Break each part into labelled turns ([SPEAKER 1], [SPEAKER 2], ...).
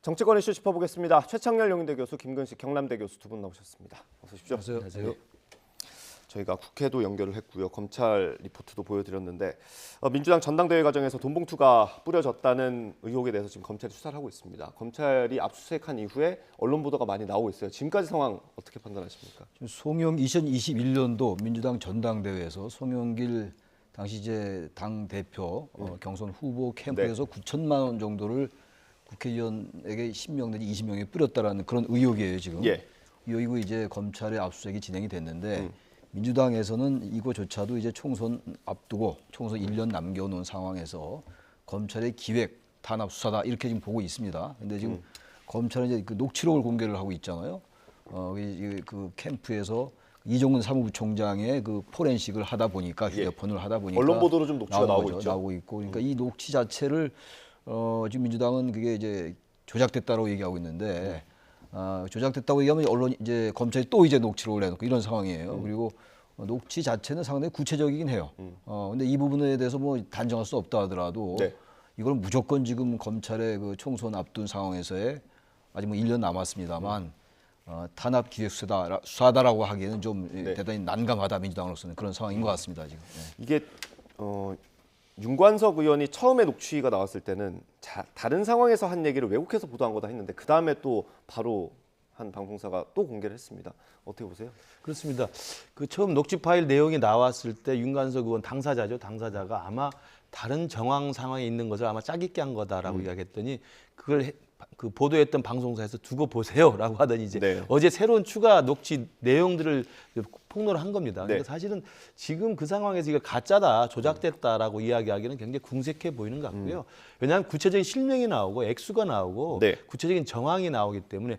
[SPEAKER 1] 정치권 이슈 짚어보겠습니다. 최창렬 용인대 교수, 김근식 경남대 교수 두 분 나오셨습니다. 어서 오십시오.
[SPEAKER 2] 안녕하세요.
[SPEAKER 1] 네. 저희가 국회도 연결을 했고요. 검찰 리포트도 보여드렸는데 민주당 전당대회 과정에서 돈봉투가 뿌려졌다는 의혹에 대해서 지금 검찰이 수사를 하고 있습니다. 검찰이 압수수색한 이후에 언론 보도가 많이 나오고 있어요. 지금까지 상황 어떻게 판단하십니까?
[SPEAKER 2] 2021년도 민주당 전당대회에서 송영길 당시 이제 당 대표 경선 후보 캠프에서 9천만 원 정도를 국회의원에게 10명 내지 20명에 뿌렸다라는 그런 의혹이에요 지금.
[SPEAKER 1] 예.
[SPEAKER 2] 이거 이제 검찰의 압수수색이 진행이 됐는데 민주당에서는 이거조차도 이제 총선 앞두고 총선 1년 남겨놓은 상황에서 검찰의 기획 탄압 수사다 이렇게 지금 보고 있습니다. 근데 지금 검찰은 이제 그 녹취록을 공개를 하고 있잖아요. 그 캠프에서 이종근 사무부총장의 그 포렌식을 하다 보니까 휴대폰을 하다 보니까
[SPEAKER 1] 언론 보도로 좀 녹취가 나오고 있죠.
[SPEAKER 2] 나오고 있고 그러니까 이 녹취 자체를 지금 민주당은 그게 이제 조작됐다고 얘기하고 있는데 조작됐다고 얘기하면 언론 이제 검찰이 또 이제 녹취록을 내놓고 이런 상황이에요. 그리고 녹취 자체는 상당히 구체적이긴 해요. 근데 이 부분에 대해서 뭐 단정할 수 없다 하더라도 이걸 무조건 지금 검찰의 그 총선 앞둔 상황에서의 아직 뭐 1년 남았습니다만 탄압 기획 수사다라고 하기에는 좀 대단히 난감하다 민주당으로서는 그런 상황인 것 같습니다 지금.
[SPEAKER 1] 이게 윤관석 의원이 처음에 녹취가 나왔을 때는 다른 상황에서 한 얘기를 왜곡해서 보도한 거다 했는데 그 다음에 또 바로 한 방송사가 또 공개를 했습니다. 어떻게 보세요?
[SPEAKER 3] 그렇습니다. 그 처음 녹취 파일 내용이 나왔을 때 윤관석 의원 당사자죠. 당사자가 아마 다른 정황 상황에 있는 것을 아마 짜깁기 한 거다라고 이야기했더니 그걸 그 보도했던 방송사에서 두고 보세요라고 하더니 이제 어제 새로운 추가 녹취 내용들을 폭로를 한 겁니다. 그러니까 사실은 지금 그 상황에서 이거 가짜다, 조작됐다라고 이야기하기는 굉장히 궁색해 보이는 것 같고요. 왜냐하면 구체적인 실명이 나오고 액수가 나오고 구체적인 정황이 나오기 때문에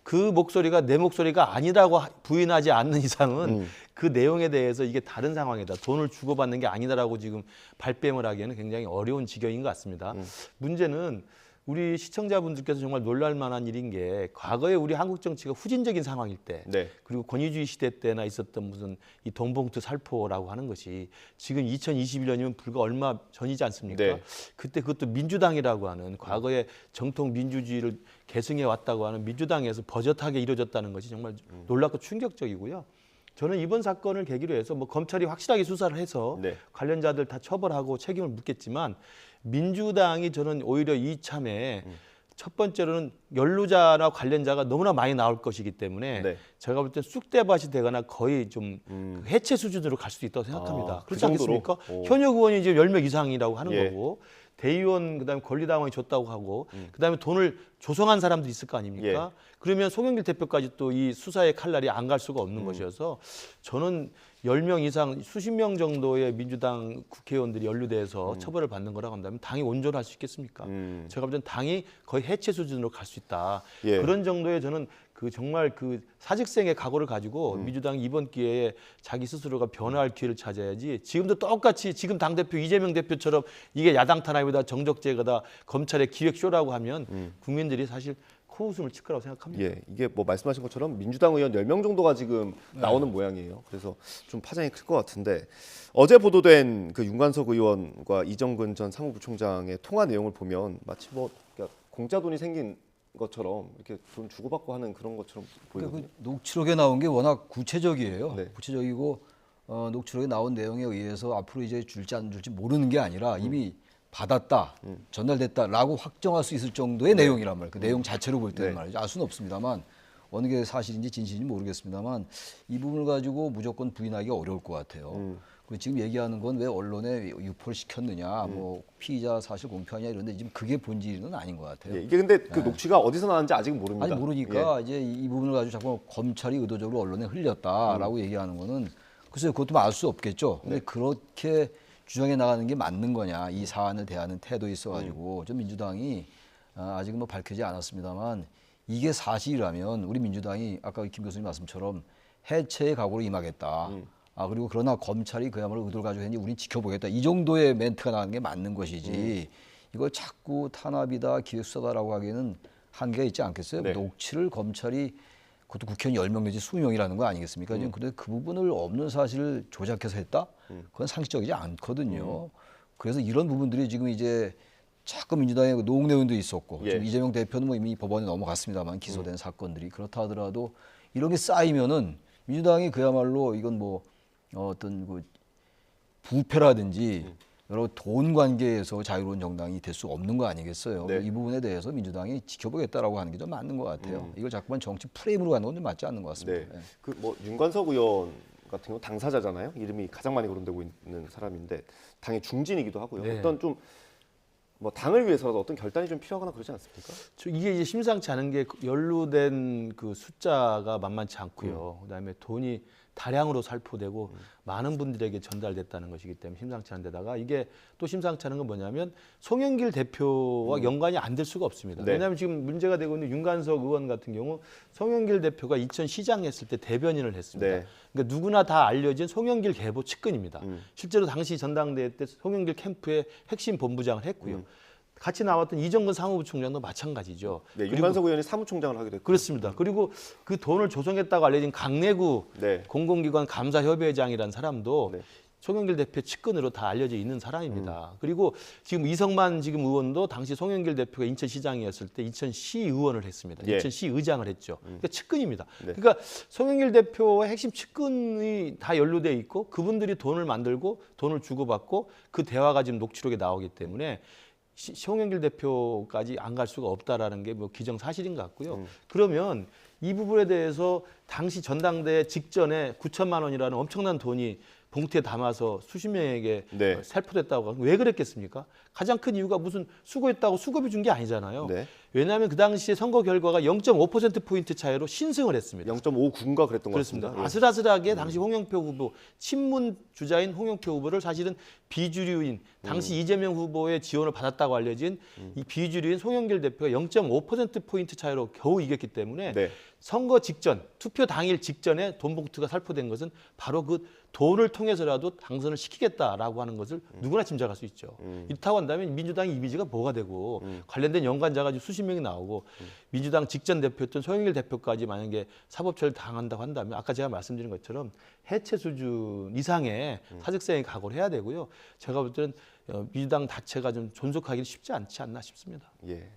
[SPEAKER 3] 그 목소리가 내 목소리가 아니라고 부인하지 않는 이상은 그 내용에 대해서 이게 다른 상황이다, 돈을 주고받는 게 아니다라고 지금 발뺌을 하기에는 굉장히 어려운 지경인 것 같습니다. 문제는 우리 시청자분들께서 정말 놀랄 만한 일인 게 과거에 우리 한국 정치가 후진적인 상황일 때 그리고 권위주의 시대 때나 있었던 무슨 이 돈봉투 살포라고 하는 것이 지금 2021년이면 불과 얼마 전이지 않습니까? 그때 그것도 민주당이라고 하는 과거에 정통 민주주의를 계승해 왔다고 하는 민주당에서 버젓하게 이루어졌다는 것이 정말 놀랍고 충격적이고요. 저는 이번 사건을 계기로 해서 뭐 검찰이 확실하게 수사를 해서 관련자들 다 처벌하고 책임을 묻겠지만 민주당이 저는 오히려 이참에 첫 번째로는 연루자나 관련자가 너무나 많이 나올 것이기 때문에 제가 볼 때 쑥대밭이 되거나 거의 좀 해체 수준으로 갈 수도 있다고 생각합니다. 그렇지 않겠습니까? 현역 의원이 이제 10명 이상이라고 하는 거고 대의원 그다음에 권리당원이 줬다고 하고 그다음에 돈을 조성한 사람들이 있을 거 아닙니까? 그러면 송영길 대표까지 또 이 수사의 칼날이 안 갈 수가 없는 것이어서 저는 10명 이상 수십 명 정도의 민주당 국회의원들이 연루돼서 처벌을 받는 거라고 한다면 당이 온전할 수 있겠습니까? 제가 볼 때는 당이 거의 해체 수준으로 갈 수 있다. 그런 정도의 저는 그 정말 그 사직생의 각오를 가지고 민주당이 이번 기회에 자기 스스로가 변화할 기회를 찾아야지 지금도 똑같이 지금 당대표 이재명 대표처럼 이게 야당 탄압이다, 정적제거다, 검찰의 기획쇼라고 하면 국민들이 사실 코웃음을 칠 거라고 생각합니다.
[SPEAKER 1] 이게 뭐 말씀하신 것처럼 민주당 의원 10명 정도가 지금 나오는 모양이에요. 그래서 좀 파장이 클 것 같은데 어제 보도된 그 윤관석 의원과 이정근 전 사무부총장의 통화 내용을 보면 마치 뭐 공짜 돈이 생긴 것처럼 이렇게 돈 주고받고 하는 그런 것처럼 보이거든요.
[SPEAKER 2] 그 녹취록에 나온 게 워낙 구체적이에요. 구체적이고 녹취록에 나온 내용에 의해서 앞으로 이제 줄지 안 줄지 모르는 게 아니라 이미 받았다, 전달됐다라고 확정할 수 있을 정도의 내용이란 말이에요. 그 내용 자체로 볼 때는 말이죠. 알 수는 없습니다만 어느 게 사실인지 진실인지 모르겠습니다만 이 부분을 가지고 무조건 부인하기가 어려울 것 같아요. 그리고 지금 얘기하는 건 왜 언론에 유포를 시켰느냐, 뭐 피의자 사실 공표하냐 이런데 지금 그게 본질은 아닌 것 같아요.
[SPEAKER 1] 이게 근데 그 녹취가 어디서 나왔는지 아직 모릅니다.
[SPEAKER 2] 아니 모르니까 이제 이 부분을 가지고 자꾸 검찰이 의도적으로 언론에 흘렸다라고 얘기하는 거는 글쎄요, 그것도 알 수 없겠죠. 근데 그렇게 주장해 나가는 게 맞는 거냐, 이 사안을 대하는 태도에 있어가지고 좀 민주당이 아직은 뭐 밝혀지지 않았습니다만 이게 사실이라면 우리 민주당이 아까 김 교수님 말씀처럼 해체의 각오로 임하겠다. 그리고 그러나 검찰이 그야말로 의도를 가지고 했는지 우린 지켜보겠다. 이 정도의 멘트가 나가는 게 맞는 것이지 이걸 자꾸 탄압이다, 기획수사다라고 하기에는 한계가 있지 않겠어요? 녹취를 검찰이 그것도 국회의원 10명 내지 20명이라는 거 아니겠습니까? 그런데 그 부분을 없는 사실을 조작해서 했다? 그건 상식적이지 않거든요. 그래서 이런 부분들이 지금 이제 자꾸 민주당의 그 노웅래 의원도 있었고
[SPEAKER 1] 예.
[SPEAKER 2] 지금 이재명 대표는 뭐 이미 법원에 넘어갔습니다만 기소된 사건들이 그렇다 하더라도 이런 게 쌓이면은 민주당이 그야말로 이건 뭐 어떤 그 부패라든지 여러 돈 관계에서 자유로운 정당이 될 수 없는 거 아니겠어요?
[SPEAKER 1] 네.
[SPEAKER 2] 이 부분에 대해서 민주당이 지켜보겠다라고 하는 게 좀 맞는 것 같아요. 이걸 자꾸만 정치 프레임으로 가는 건 좀 맞지 않는 것 같습니다.
[SPEAKER 1] 네.
[SPEAKER 2] 예.
[SPEAKER 1] 그 뭐 윤관석 의원 같은 경우 당사자잖아요. 이름이 가장 많이 거론되고 있는 사람인데 당의 중진이기도 하고요.
[SPEAKER 3] 네.
[SPEAKER 1] 어떤 좀 뭐 당을 위해서라도 어떤 결단이 좀 필요하거나 그러지 않습니까?
[SPEAKER 3] 이게 이제 심상치 않은 게 연루된 그 숫자가 만만치 않고요. 그다음에 돈이 다량으로 살포되고 많은 분들에게 전달됐다는 것이기 때문에 심상치 않은 데다가 이게 또 심상치 않은 건 뭐냐면 송영길 대표와 연관이 안 될 수가 없습니다.
[SPEAKER 1] 네.
[SPEAKER 3] 왜냐하면 지금 문제가 되고 있는 윤관석 의원 같은 경우 송영길 대표가 이천 시장 했을 때 대변인을 했습니다.
[SPEAKER 1] 네.
[SPEAKER 3] 그러니까 누구나 다 알려진 송영길 계보 측근입니다. 실제로 당시 전당대회 때 송영길 캠프의 핵심 본부장을 했고요. 같이 나왔던 이정근 사무부총장도 마찬가지죠.
[SPEAKER 1] 네,
[SPEAKER 3] 그리고
[SPEAKER 1] 윤관석 의원이 사무총장을 하기도 했고.
[SPEAKER 3] 그렇습니다. 그리고 그 돈을 조성했다고 알려진 강내구
[SPEAKER 1] 네.
[SPEAKER 3] 공공기관 감사협의회장이라는 사람도
[SPEAKER 1] 네.
[SPEAKER 3] 송영길 대표 측근으로 다 알려져 있는 사람입니다. 그리고 지금 이성만 지금 의원도 당시 송영길 대표가 인천시장이었을 때 인천시 의원을 했습니다.
[SPEAKER 1] 예.
[SPEAKER 3] 인천시 의장을 했죠. 그러니까 측근입니다.
[SPEAKER 1] 네.
[SPEAKER 3] 그러니까 송영길 대표의 핵심 측근이 다 연루돼 있고 그분들이 돈을 만들고 돈을 주고받고 그 대화가 지금 녹취록에 나오기 때문에 송영길 대표까지 안 갈 수가 없다라는 게 뭐 기정사실인 것 같고요. 그러면 이 부분에 대해서 당시 전당대회 직전에 9천만 원이라는 엄청난 돈이 봉투에 담아서 수십 명에게
[SPEAKER 1] 네.
[SPEAKER 3] 살포됐다고 하면 왜 그랬겠습니까? 가장 큰 이유가 무슨 수고했다고 수급이 준 게 아니잖아요.
[SPEAKER 1] 네.
[SPEAKER 3] 왜냐하면 그 당시에 선거 결과가 0.5%포인트 차이로 신승을 했습니다.
[SPEAKER 1] 0.59인가 그랬던 것
[SPEAKER 3] 그렇습니다.
[SPEAKER 1] 같습니다. 예.
[SPEAKER 3] 아슬아슬하게 당시 홍영표 후보, 친문 주자인 홍영표 후보를 사실은 비주류인 당시 이재명 후보의 지원을 받았다고 알려진 이 비주류인 송영길 대표가 0.5%포인트 차이로 겨우 이겼기 때문에
[SPEAKER 1] 네.
[SPEAKER 3] 선거 직전, 투표 당일 직전에 돈 봉투가 살포된 것은 바로 그 돈을 통해서라도 당선을 시키겠다라고 하는 것을 누구나 짐작할 수 있죠. 이렇다고 한다면 민주당의 이미지가 뭐가 되고 관련된 연관자가 수십 명이 나오고 민주당 직전 대표였던 송영길 대표까지 만약에 사법처리를 당한다고 한다면 아까 제가 말씀드린 것처럼 해체 수준 이상의 사직서에 각오를 해야 되고요. 제가 볼 때는 민주당 자체가 좀 존속하기 쉽지 않지 않나 싶습니다.
[SPEAKER 1] 예.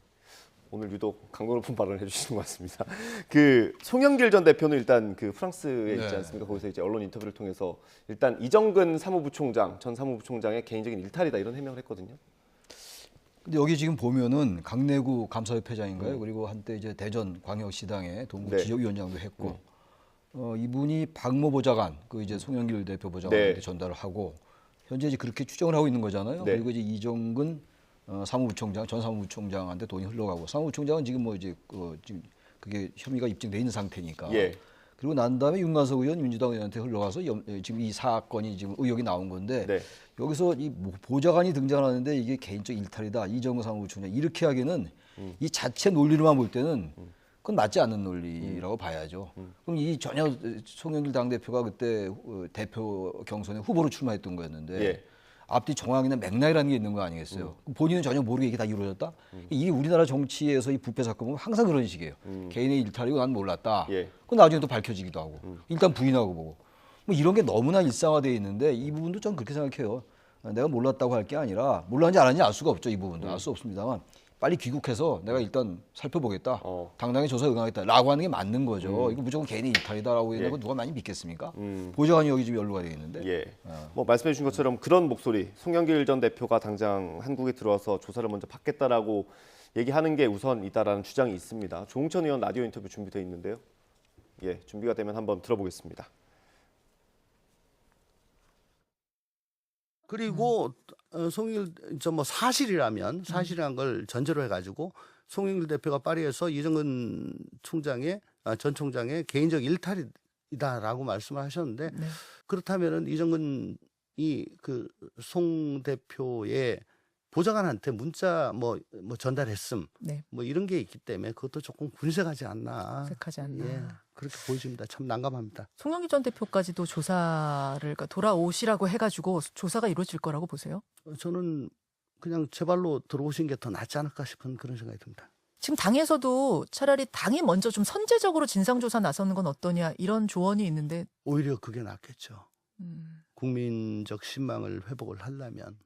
[SPEAKER 1] 오늘 유독 강도 높은 발언을 해주시는 것 같습니다. 그 송영길 전 대표는 일단 그 프랑스에 있지
[SPEAKER 2] 네.
[SPEAKER 1] 않습니까? 거기서 이제 언론 인터뷰를 통해서 일단 이정근 사무부총장 전 사무부총장의 개인적인 일탈이다 이런 해명을 했거든요.
[SPEAKER 2] 근데 여기 지금 보면은 강내구 감사협회장인가요? 그리고 한때 이제 대전 광역시당의 동구
[SPEAKER 1] 네.
[SPEAKER 2] 지역위원장도 했고 이분이 박모 보좌관 그 이제 송영길 대표 보좌관한테
[SPEAKER 1] 네.
[SPEAKER 2] 전달을 하고 현재 이제 그렇게 추정을 하고 있는 거잖아요.
[SPEAKER 1] 네.
[SPEAKER 2] 그리고 이제 이정근 사무부총장 전 사무부총장한테 돈이 흘러가고 사무부총장은 지금 뭐 이제 지금 그게 혐의가 입증돼 있는 상태니까.
[SPEAKER 1] 예.
[SPEAKER 2] 그리고 난 다음에 윤관석 의원, 민주당 의원한테 흘러가서 지금 이 사건이 지금 의혹이 나온 건데
[SPEAKER 1] 네.
[SPEAKER 2] 여기서 이 보좌관이 등장하는데 이게 개인적 일탈이다. 이정근 사무부총장 이렇게 하기는 이 자체 논리로만 볼 때는 그건 맞지 않는 논리라고 봐야죠. 그럼 이 전혀 송영길 당대표가 그때 대표 경선에 후보로 출마했던 거였는데
[SPEAKER 1] 예.
[SPEAKER 2] 앞뒤 정황이나 맥락이라는 게 있는 거 아니겠어요? 본인은 전혀 모르게 이게 다 이루어졌다? 이게 우리나라 정치에서 이 부패 사건 보면 항상 그런 식이에요. 개인의 일탈이고 난 몰랐다.
[SPEAKER 1] 예.
[SPEAKER 2] 그건 나중에 또 밝혀지기도 하고 일단 부인하고 보고 뭐 이런 게 너무나 일상화되어 있는데 이 부분도 전 그렇게 생각해요. 내가 몰랐다고 할 게 아니라 몰랐는지 알았는지 알 수가 없죠. 이 부분도 알 수 없습니다만 빨리 귀국해서 내가 일단 살펴보겠다. 당당히 조사에 응하겠다라고 하는 게 맞는 거죠. 이거 무조건 개인의 일탈이다라고 얘기하고 누가 많이 믿겠습니까? 보좌관이 여기 지금 연루가 되어 있는데.
[SPEAKER 1] 예. 뭐 말씀해 주신 것처럼 그런 목소리, 송영길 전 대표가 당장 한국에 들어와서 조사를 먼저 받겠다라고 얘기하는 게 우선이다라는 주장이 있습니다. 조홍천 의원 라디오 인터뷰 준비되어 있는데요. 예, 준비가 되면 한번 들어보겠습니다.
[SPEAKER 4] 그리고 송영길 뭐 사실이란 걸 전제로 해가지고 송영길 대표가 파리에서 이정근 총장의 전 총장의 개인적 일탈이다라고 말씀을 하셨는데
[SPEAKER 5] 네.
[SPEAKER 4] 그렇다면은 이정근이 그 송 대표의 보좌관한테 문자 뭐 전달했음
[SPEAKER 5] 네.
[SPEAKER 4] 뭐 이런 게 있기 때문에 그것도 조금 군색하지 않나.
[SPEAKER 5] 어색하지 않나.
[SPEAKER 4] 예, 그렇게 보여집니다. 참 난감합니다.
[SPEAKER 5] 송영길 전 대표까지도 조사를 그러니까 돌아오시라고 해가지고 조사가 이루어질 거라고 보세요?
[SPEAKER 4] 저는 그냥 제 발로 들어오신 게 더 낫지 않을까 싶은 그런 생각이 듭니다.
[SPEAKER 5] 지금 당에서도 차라리 당이 먼저 좀 선제적으로 진상조사 나서는 건 어떠냐 이런 조언이 있는데
[SPEAKER 4] 오히려 그게 낫겠죠.
[SPEAKER 5] 음,
[SPEAKER 4] 국민적 신망을 회복을 하려면.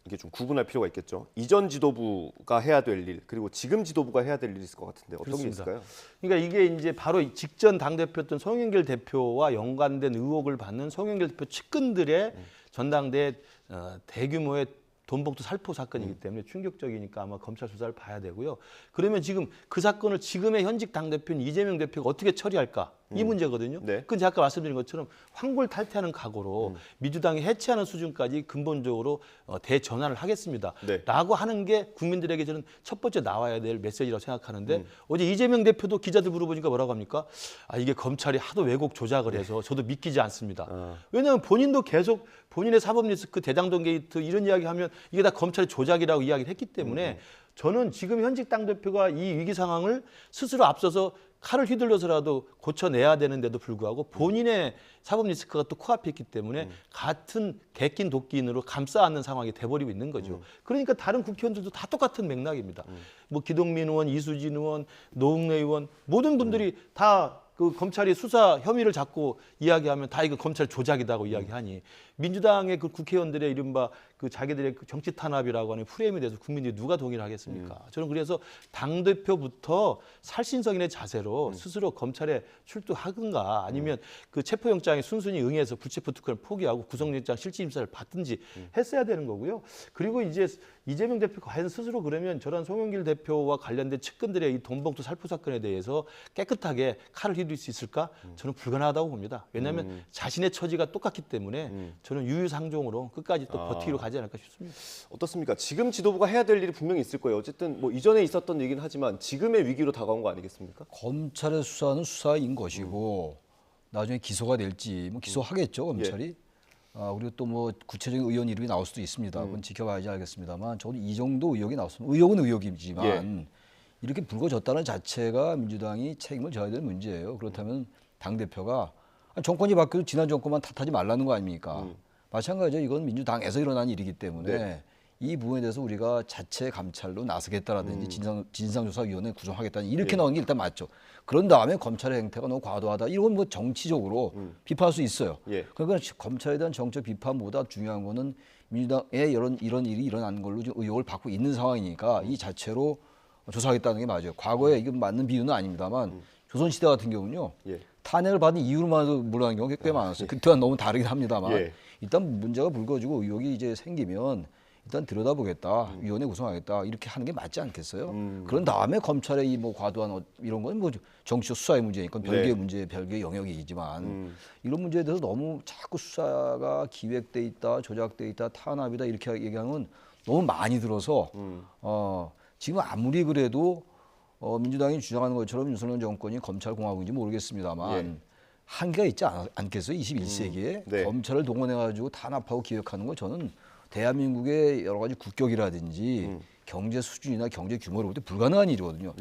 [SPEAKER 1] 이게 좀 구분할 필요가 있겠죠. 이전 지도부가 해야 될 일, 그리고 지금 지도부가 해야 될 일이 있을 것 같은데 어떤
[SPEAKER 3] 그렇습니다.
[SPEAKER 1] 게 있을까요?
[SPEAKER 3] 그러니까 이게 이제 바로 직전 당대표였던 송영길 대표와 연관된 의혹을 받는 송영길 대표 측근들의 전당대 대규모의 돈봉투 살포 사건이기 때문에 충격적이니까 아마 검찰 수사를 봐야 되고요. 그러면 지금 그 사건을 지금의 현직 당대표인 이재명 대표가 어떻게 처리할까? 이 문제거든요.
[SPEAKER 1] 네.
[SPEAKER 3] 그건 제가 아까 말씀드린 것처럼 황골탈퇴하는 각오로 민주당이 해체하는 수준까지 근본적으로 대전환을 하겠습니다.
[SPEAKER 1] 네.
[SPEAKER 3] 라고 하는 게 국민들에게 저는 첫 번째 나와야 될 메시지라고 생각하는데 어제 이재명 대표도 기자들 물어보니까 뭐라고 합니까? 아, 이게 검찰이 하도 왜곡 조작을 해서 저도 믿기지 않습니다. 왜냐하면 본인도 계속 본인의 사법 리스크, 대장동 게이트 이런 이야기하면 이게 다 검찰의 조작이라고 이야기를 했기 때문에 저는 지금 현직 당대표가 이 위기 상황을 스스로 앞서서 칼을 휘둘러서라도 고쳐내야 되는데도 불구하고 본인의 사법 리스크가 또 코앞에 있기 때문에 같은 개낀 도끼인으로 감싸 안는 상황이 돼버리고 있는 거죠. 그러니까 다른 국회의원들도 다 똑같은 맥락입니다. 뭐 기동민 의원, 이수진 의원, 노웅래 의원 모든 분들이 다 그 검찰이 수사 혐의를 잡고 이야기하면 다 이거 검찰 조작이다고 이야기하니 민주당의 그 국회의원들의 이른바 그 자기들의 그 정치 탄압이라고 하는 프레임에 대해서 국민들이 누가 동의를 하겠습니까? 저는 그래서 당대표부터 살신성인의 자세로 스스로 검찰에 출두하든가 아니면 그 체포영장에 순순히 응해서 불체포 특권을 포기하고 구속영장 실질심사를 받든지 했어야 되는 거고요. 그리고 이제 이재명 대표가 과연 스스로 그러면 저런 송영길 대표와 관련된 측근들의 이 돈봉투 살포 사건에 대해서 깨끗하게 칼을 휘둘 수 있을까? 저는 불가능하다고 봅니다. 왜냐하면 자신의 처지가 똑같기 때문에 저는 유유상종으로 끝까지 또 버티기로 가지 않을까 싶습니다.
[SPEAKER 1] 어떻습니까? 지금 지도부가 해야 될 일이 분명히 있을 거예요. 어쨌든 뭐 이전에 있었던 얘기는 하지만 지금의 위기로 다가온 거 아니겠습니까?
[SPEAKER 2] 검찰의 수사는 수사인 것이고 나중에 기소가 될지 뭐 기소하겠죠 검찰이. 그리고 또 뭐 구체적인 의원 이름이 나올 수도 있습니다. 그건 지켜봐야지 알겠습니다만 저도 이 정도 의혹이 나왔으면 의혹은 의혹이지만 이렇게 불거졌다는 자체가 민주당이 책임을 져야 될 문제예요. 그렇다면 당대표가 정권이 바뀌어도 지난 정권만 탓하지 말라는 거 아닙니까? 마찬가지죠. 이건 민주당에서 일어난 일이기 때문에 이 부분에 대해서 우리가 자체 감찰로 나서겠다라든지 진상조사위원회 구성하겠다는 이렇게 나오는 게 일단 맞죠. 그런 다음에 검찰의 행태가 너무 과도하다. 이건 뭐 정치적으로 비판할 수 있어요. 그러니까 검찰에 대한 정책 비판보다 중요한 거는 민주당에 이런 일이 일어난 걸로 지금 의혹을 받고 있는 상황이니까 이 자체로 조사하겠다는 게 맞아요. 과거에 이게 맞는 비유는 아닙니다만 조선시대 같은 경우는요. 탄핵을 받은 이유로만도 물러난 경우가 꽤 많았어요. 그때와 너무 다르긴 합니다만 일단 문제가 불거지고 의혹이 이제 생기면 일단 들여다보겠다, 위원회 구성하겠다 이렇게 하는 게 맞지 않겠어요? 그런 다음에 검찰의 이 뭐 과도한 이런 건 뭐 정치적 수사의 문제니까 별개의 문제, 별개의 영역이지만 이런 문제에 대해서 너무 자꾸 수사가 기획돼 있다, 조작돼 있다, 탄압이다 이렇게 얘기하는 건 너무 많이 들어서 지금 아무리 그래도 민주당이 주장하는 것처럼 윤석열 정권이 검찰공화국인지 모르겠습니다만 한계가 있지 않겠어요? 21세기에 검찰을 동원해가지고 탄압하고 기획하는 거 저는 대한민국의 여러 가지 국격이라든지 경제 수준이나 경제 규모를 볼 때 불가능한 일이거든요.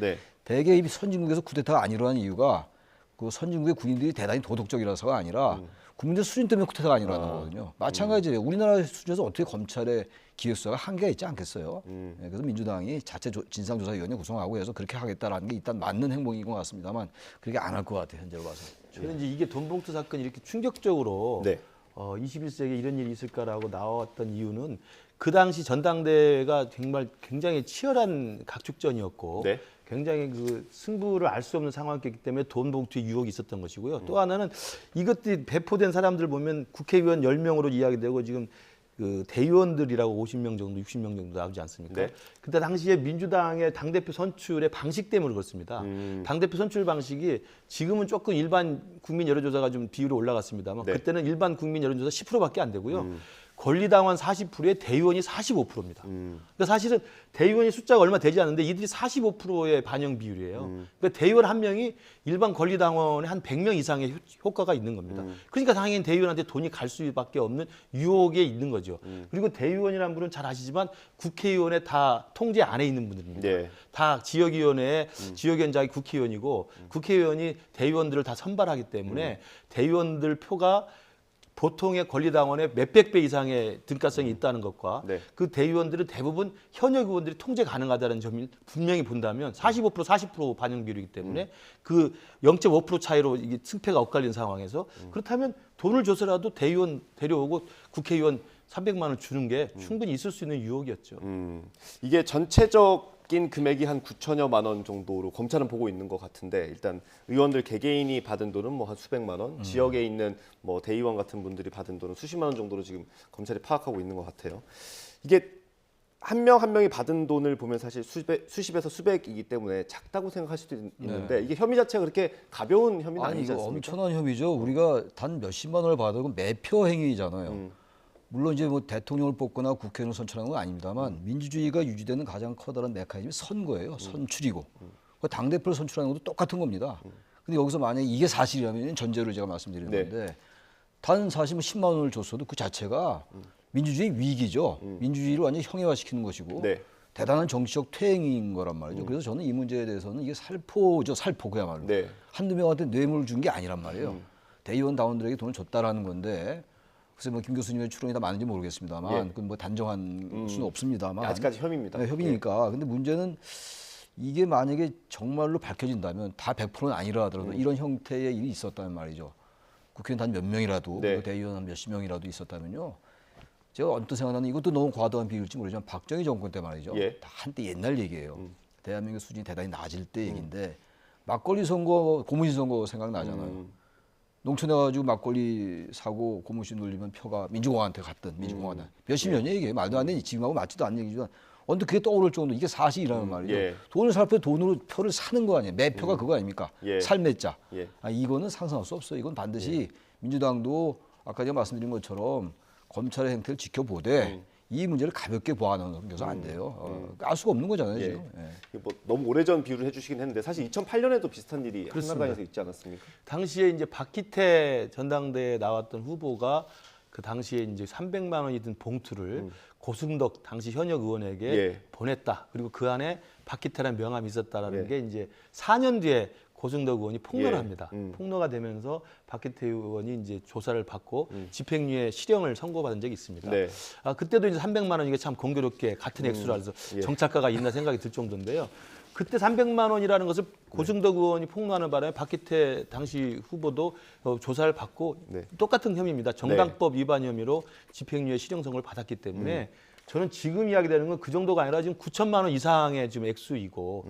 [SPEAKER 2] 대개 이 선진국에서 쿠데타가 안 일어나는 이유가 그 선진국의 군인들이 대단히 도덕적이라서가 아니라 국민들 수준 때문에 쿠데타가 안 일어나는 거거든요. 마찬가지예요. 우리나라 수준에서 어떻게 검찰의 기획수사가 한계가 있지 않겠어요? 그래서 민주당이 자체 진상조사위원회 구성하고 해서 그렇게 하겠다라는 게 일단 맞는 행동인 것 같습니다만 그렇게 안 할 것 같아요. 현재로 봐서.
[SPEAKER 3] 저는 이제 이게 돈봉투 사건이 이렇게 충격적으로 21세기에 이런 일이 있을까라고 나왔던 이유는 그 당시 전당대회가 정말 굉장히 치열한 각축전이었고 굉장히 그 승부를 알 수 없는 상황이었기 때문에 돈 봉투의 유혹이 있었던 것이고요. 또 하나는 이것들이 배포된 사람들 보면 국회의원 10명으로 이야기되고 지금 그 대의원들이라고 50명 정도, 60명 정도 나오지 않습니까? 그때 당시에 민주당의 당대표 선출의 방식 때문에 그렇습니다. 당대표 선출 방식이 지금은 조금 일반 국민 여론조사가 좀 비율이 올라갔습니다만 그때는 일반 국민 여론조사 10%밖에 안 되고요. 권리당원 40%에 대의원이 45%입니다. 그러니까 사실은 대의원이 숫자가 얼마 되지 않는데 이들이 45%의 반영 비율이에요. 그러니까 대의원 한 명이 일반 권리당원의 한 100명 이상의 효과가 있는 겁니다. 그러니까 당연히 대의원한테 돈이 갈 수밖에 없는 유혹에 있는 거죠. 그리고 대의원이라는 분은 잘 아시지만 국회의원의 다 통제 안에 있는 분들입니다. 다 지역위원회의 지역위원장이 국회의원이고 국회의원이 대의원들을 다 선발하기 때문에 대의원들 표가 보통의 권리당원의 몇백 배 이상의 등가성이 있다는 것과 그 대의원들은 대부분 현역 의원들이 통제 가능하다는 점을 분명히 본다면 45% 40% 반영 비율이기 때문에 그 0.5% 차이로 이게 승패가 엇갈린 상황에서 그렇다면 돈을 줘서라도 대의원 데려오고 국회의원 300만 원 주는 게 충분히 있을 수 있는 유혹이었죠.
[SPEAKER 1] 이게 전체적인 금액이 한 9천여만 원 정도로 검찰은 보고 있는 것 같은데 일단 의원들 개개인이 받은 돈은 뭐 한 수백만 원, 지역에 있는 뭐 대의원 같은 분들이 받은 돈은 수십만 원 정도로 지금 검찰이 파악하고 있는 것 같아요. 이게 한 명 한 명이 받은 돈을 보면 사실 수십에서 수백이기 때문에 작다고 생각할 수도 있는데 이게 혐의 자체가 그렇게 가벼운 혐의는
[SPEAKER 2] 아니
[SPEAKER 1] 아니지
[SPEAKER 2] 이거
[SPEAKER 1] 않습니까?
[SPEAKER 2] 엄청난 혐의죠. 우리가 단 몇십만 원을 받아도 매표 행위잖아요. 물론 이제 뭐 대통령을 뽑거나 국회의원을 선출하는 건 아닙니다만 민주주의가 유지되는 가장 커다란 메커니즘이 선거예요. 선출이고 당 대표를 선출하는 것도 똑같은 겁니다. 근데 여기서 만약에 이게 사실이라면 전제로 제가 말씀드리는
[SPEAKER 1] 네.
[SPEAKER 2] 건데 단 사실 뭐 10만 원을 줬어도 그 자체가 민주주의 위기죠. 민주주의를 완전히 형해화시키는 것이고
[SPEAKER 1] 네.
[SPEAKER 2] 대단한 정치적 퇴행인 거란 말이죠. 그래서 저는 이 문제에 대해서는 이게 살포죠. 살포 그야말로.
[SPEAKER 1] 네.
[SPEAKER 2] 한두 명한테 뇌물을 준 게 아니란 말이에요. 대의원 당원들에게 돈을 줬다라는 건데 글쎄 뭐 김 교수님의 추론이 다 맞는지 모르겠습니다만
[SPEAKER 1] 예.
[SPEAKER 2] 그건 뭐 단정한 수는 없습니다만
[SPEAKER 1] 아직까지 혐의입니다.
[SPEAKER 2] 네, 협의니까. 근데 문제는 이게 만약에 정말로 밝혀진다면 다 100%는 아니라 하더라도 이런 형태의 일이 있었다는 말이죠. 국회의원 단 몇 명이라도
[SPEAKER 1] 네.
[SPEAKER 2] 그리고 대의원 한 몇십 명이라도 있었다면요. 제가 언뜻 생각나는 이것도 너무 과도한 비율일지 모르지만 박정희 정권 때 말이죠.
[SPEAKER 1] 예.
[SPEAKER 2] 다 한때 옛날 얘기예요. 대한민국 수준이 대단히 낮을 때 얘기인데 막걸리 선거, 고무신 선거 생각나잖아요. 농촌에 가지고 막걸리 사고 고무신 돌리면 표가 민주공화한테 갔던 민주공화당 몇십 년이에요 이게 말도 안 되니 지금하고 맞지도 않는 얘기지만 언뜻 그게 떠오를 정도 이게 사실이라는 말이죠.
[SPEAKER 1] 예.
[SPEAKER 2] 돈을 살 때 돈으로 표를 사는 거 아니에요. 매표가 그거 아닙니까?
[SPEAKER 1] 예.
[SPEAKER 2] 삶의자.
[SPEAKER 1] 예.
[SPEAKER 2] 이거는 상상할 수 없어요. 이건 반드시 민주당도 아까 제가 말씀드린 것처럼 검찰의 행태를 지켜보되 이 문제를 가볍게 보아넘겨서 안 돼요. 알 수가 없는 거잖아요
[SPEAKER 1] 예.
[SPEAKER 2] 지금. 예.
[SPEAKER 1] 이게 뭐 너무 오래전 비유를 해주시긴 했는데 사실 2008년에도 비슷한 일이 한강당에서 있지 않았습니까?
[SPEAKER 3] 당시에 이제 박희태 전당대회에 나왔던 후보가 그 당시에 이제 300만 원이 든 봉투를 고승덕 당시 현역 의원에게
[SPEAKER 1] 예.
[SPEAKER 3] 보냈다. 그리고 그 안에 박희태라는 명함이 있었다라는
[SPEAKER 1] 예.
[SPEAKER 3] 게 이제 4년 뒤에 고승덕 의원이 폭로를
[SPEAKER 1] 예.
[SPEAKER 3] 합니다. 폭로가 되면서 박희태 의원이 이제 조사를 받고 집행유예 실형을 선고받은 적이 있습니다.
[SPEAKER 1] 네.
[SPEAKER 3] 그때도 이제 300만 원 이게 참 공교롭게 같은 액수라 해서
[SPEAKER 1] 예.
[SPEAKER 3] 정착가가 있나 생각이 들 정도인데요. 그때 300만 원이라는 것을 고승덕 의원이 폭로하는 바람에 박희태 당시 후보도 조사를 받고
[SPEAKER 1] 네.
[SPEAKER 3] 똑같은 혐의입니다. 정당법 위반 혐의로 집행유예 실형 선고를 받았기 때문에 저는 지금 이야기되는 건 그 정도가 아니라 지금 9천만 원 이상의 지금 액수이고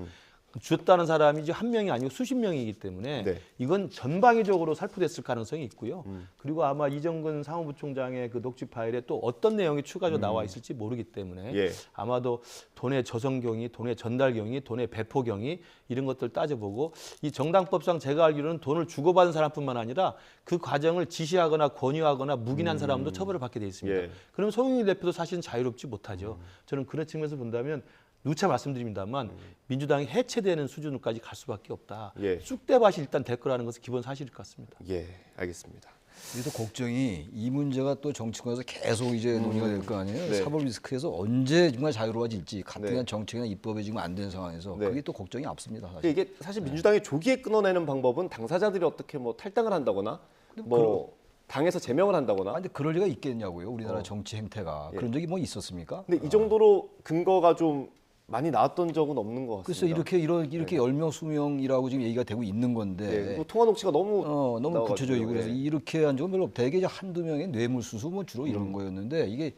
[SPEAKER 3] 줬다는 사람이 이제 한 명이 아니고 수십 명이기 때문에
[SPEAKER 1] 네.
[SPEAKER 3] 이건 전방위적으로 살포됐을 가능성이 있고요. 그리고 아마 이정근 사무부총장의 그 녹취 파일에 또 어떤 내용이 추가적으로 나와 있을지 모르기 때문에
[SPEAKER 1] 예.
[SPEAKER 3] 아마도 돈의 저성 경위, 돈의 전달 경위, 돈의 배포 경위 이런 것들 따져보고 이 정당법상 제가 알기로는 돈을 주고받은 사람뿐만 아니라 그 과정을 지시하거나 권유하거나 묵인한 사람도 처벌을 받게 돼 있습니다.
[SPEAKER 1] 예.
[SPEAKER 3] 그럼 송영길 대표도 사실은 자유롭지 못하죠. 저는 그런 측면에서 본다면 누차 말씀드립니다만 민주당이 해체되는 수준으로까지 갈 수밖에 없다.
[SPEAKER 1] 예.
[SPEAKER 3] 쑥대밭이 일단 될 거라는 것은 기본 사실일 것 같습니다.
[SPEAKER 1] 예, 알겠습니다.
[SPEAKER 2] 그래서 걱정이 이 문제가 또 정치권에서 계속 이제 논의가 될 거 아니에요.
[SPEAKER 1] 네.
[SPEAKER 2] 사법 리스크에서 언제 정말 자유로워질지 같은
[SPEAKER 1] 네.
[SPEAKER 2] 정책이나 입법이 지금 안 되는 상황에서
[SPEAKER 1] 네.
[SPEAKER 2] 그게 또 걱정이 앞섭니다. 사실.
[SPEAKER 1] 이게 사실 민주당이 조기에 끊어내는 방법은 당사자들이 어떻게 뭐 탈당을 한다거나 뭐 당에서 제명을 한다거나.
[SPEAKER 2] 근데 그럴 리가 있겠냐고요. 우리나라 정치 행태가
[SPEAKER 1] 예.
[SPEAKER 2] 그런 적이 뭐 있었습니까?
[SPEAKER 1] 근데 이 정도로 근거가 좀 많이 나왔던 적은 없는 것
[SPEAKER 2] 글쎄
[SPEAKER 1] 같습니다.
[SPEAKER 2] 이렇게 10명, 20명이라고 지금 얘기가 되고 있는 건데
[SPEAKER 1] 네. 그리고 통화 녹취가 너무
[SPEAKER 2] 너무
[SPEAKER 1] 나와가지고,
[SPEAKER 2] 구체적이고 그래서
[SPEAKER 1] 예.
[SPEAKER 2] 이렇게 한 적은 별로 없고 대개 이제 한두 명의 뇌물수수 뭐 주로 이런 거였는데 이게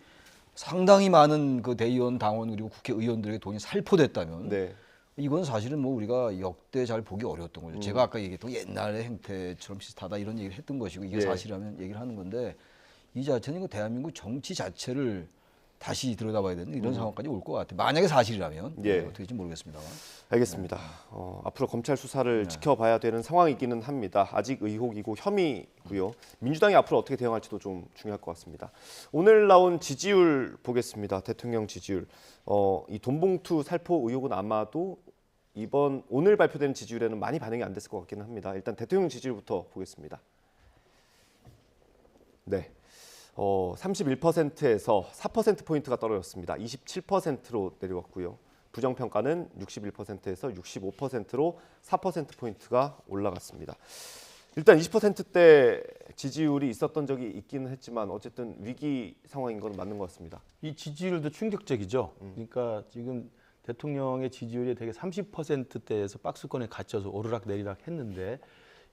[SPEAKER 2] 상당히 많은 그 대의원, 당원 그리고 국회의원들에게 돈이 살포됐다면
[SPEAKER 1] 네.
[SPEAKER 2] 이건 사실은 뭐 우리가 역대 잘 보기 어려웠던 거죠. 제가 아까 얘기했던 옛날의 행태처럼 비슷하다 이런 얘기를 했던 것이고 이게
[SPEAKER 1] 예.
[SPEAKER 2] 사실이라면 얘기를 하는 건데 이 자체는 그 대한민국 정치 자체를 다시 들여다봐야 되는 이런 상황까지 올 것 같아요. 만약에 사실이라면
[SPEAKER 1] 예.
[SPEAKER 2] 어떻게 될지 모르겠습니다만.
[SPEAKER 1] 알겠습니다. 앞으로 검찰 수사를 지켜봐야 되는 상황이기는 합니다. 아직 의혹이고 혐의고요. 민주당이 앞으로 어떻게 대응할지도 좀 중요할 것 같습니다. 오늘 나온 지지율 보겠습니다. 대통령 지지율. 이 돈봉투 살포 의혹은 아마도 오늘 발표된 지지율에는 많이 반영이 안 됐을 것 같기는 합니다. 일단 대통령 지지율부터 보겠습니다. 네. 31%에서 4%포인트가 떨어졌습니다. 27%로 내려왔고요. 부정평가는 61%에서 65%로 4%포인트가 올라갔습니다. 일단 20%대 지지율이 있었던 적이 있기는 했지만 어쨌든 위기 상황인 건 맞는 것 같습니다.
[SPEAKER 3] 이 지지율도 충격적이죠. 그러니까 지금 대통령의 지지율이 되게 30%대에서 박스권에 갇혀서 오르락 내리락 했는데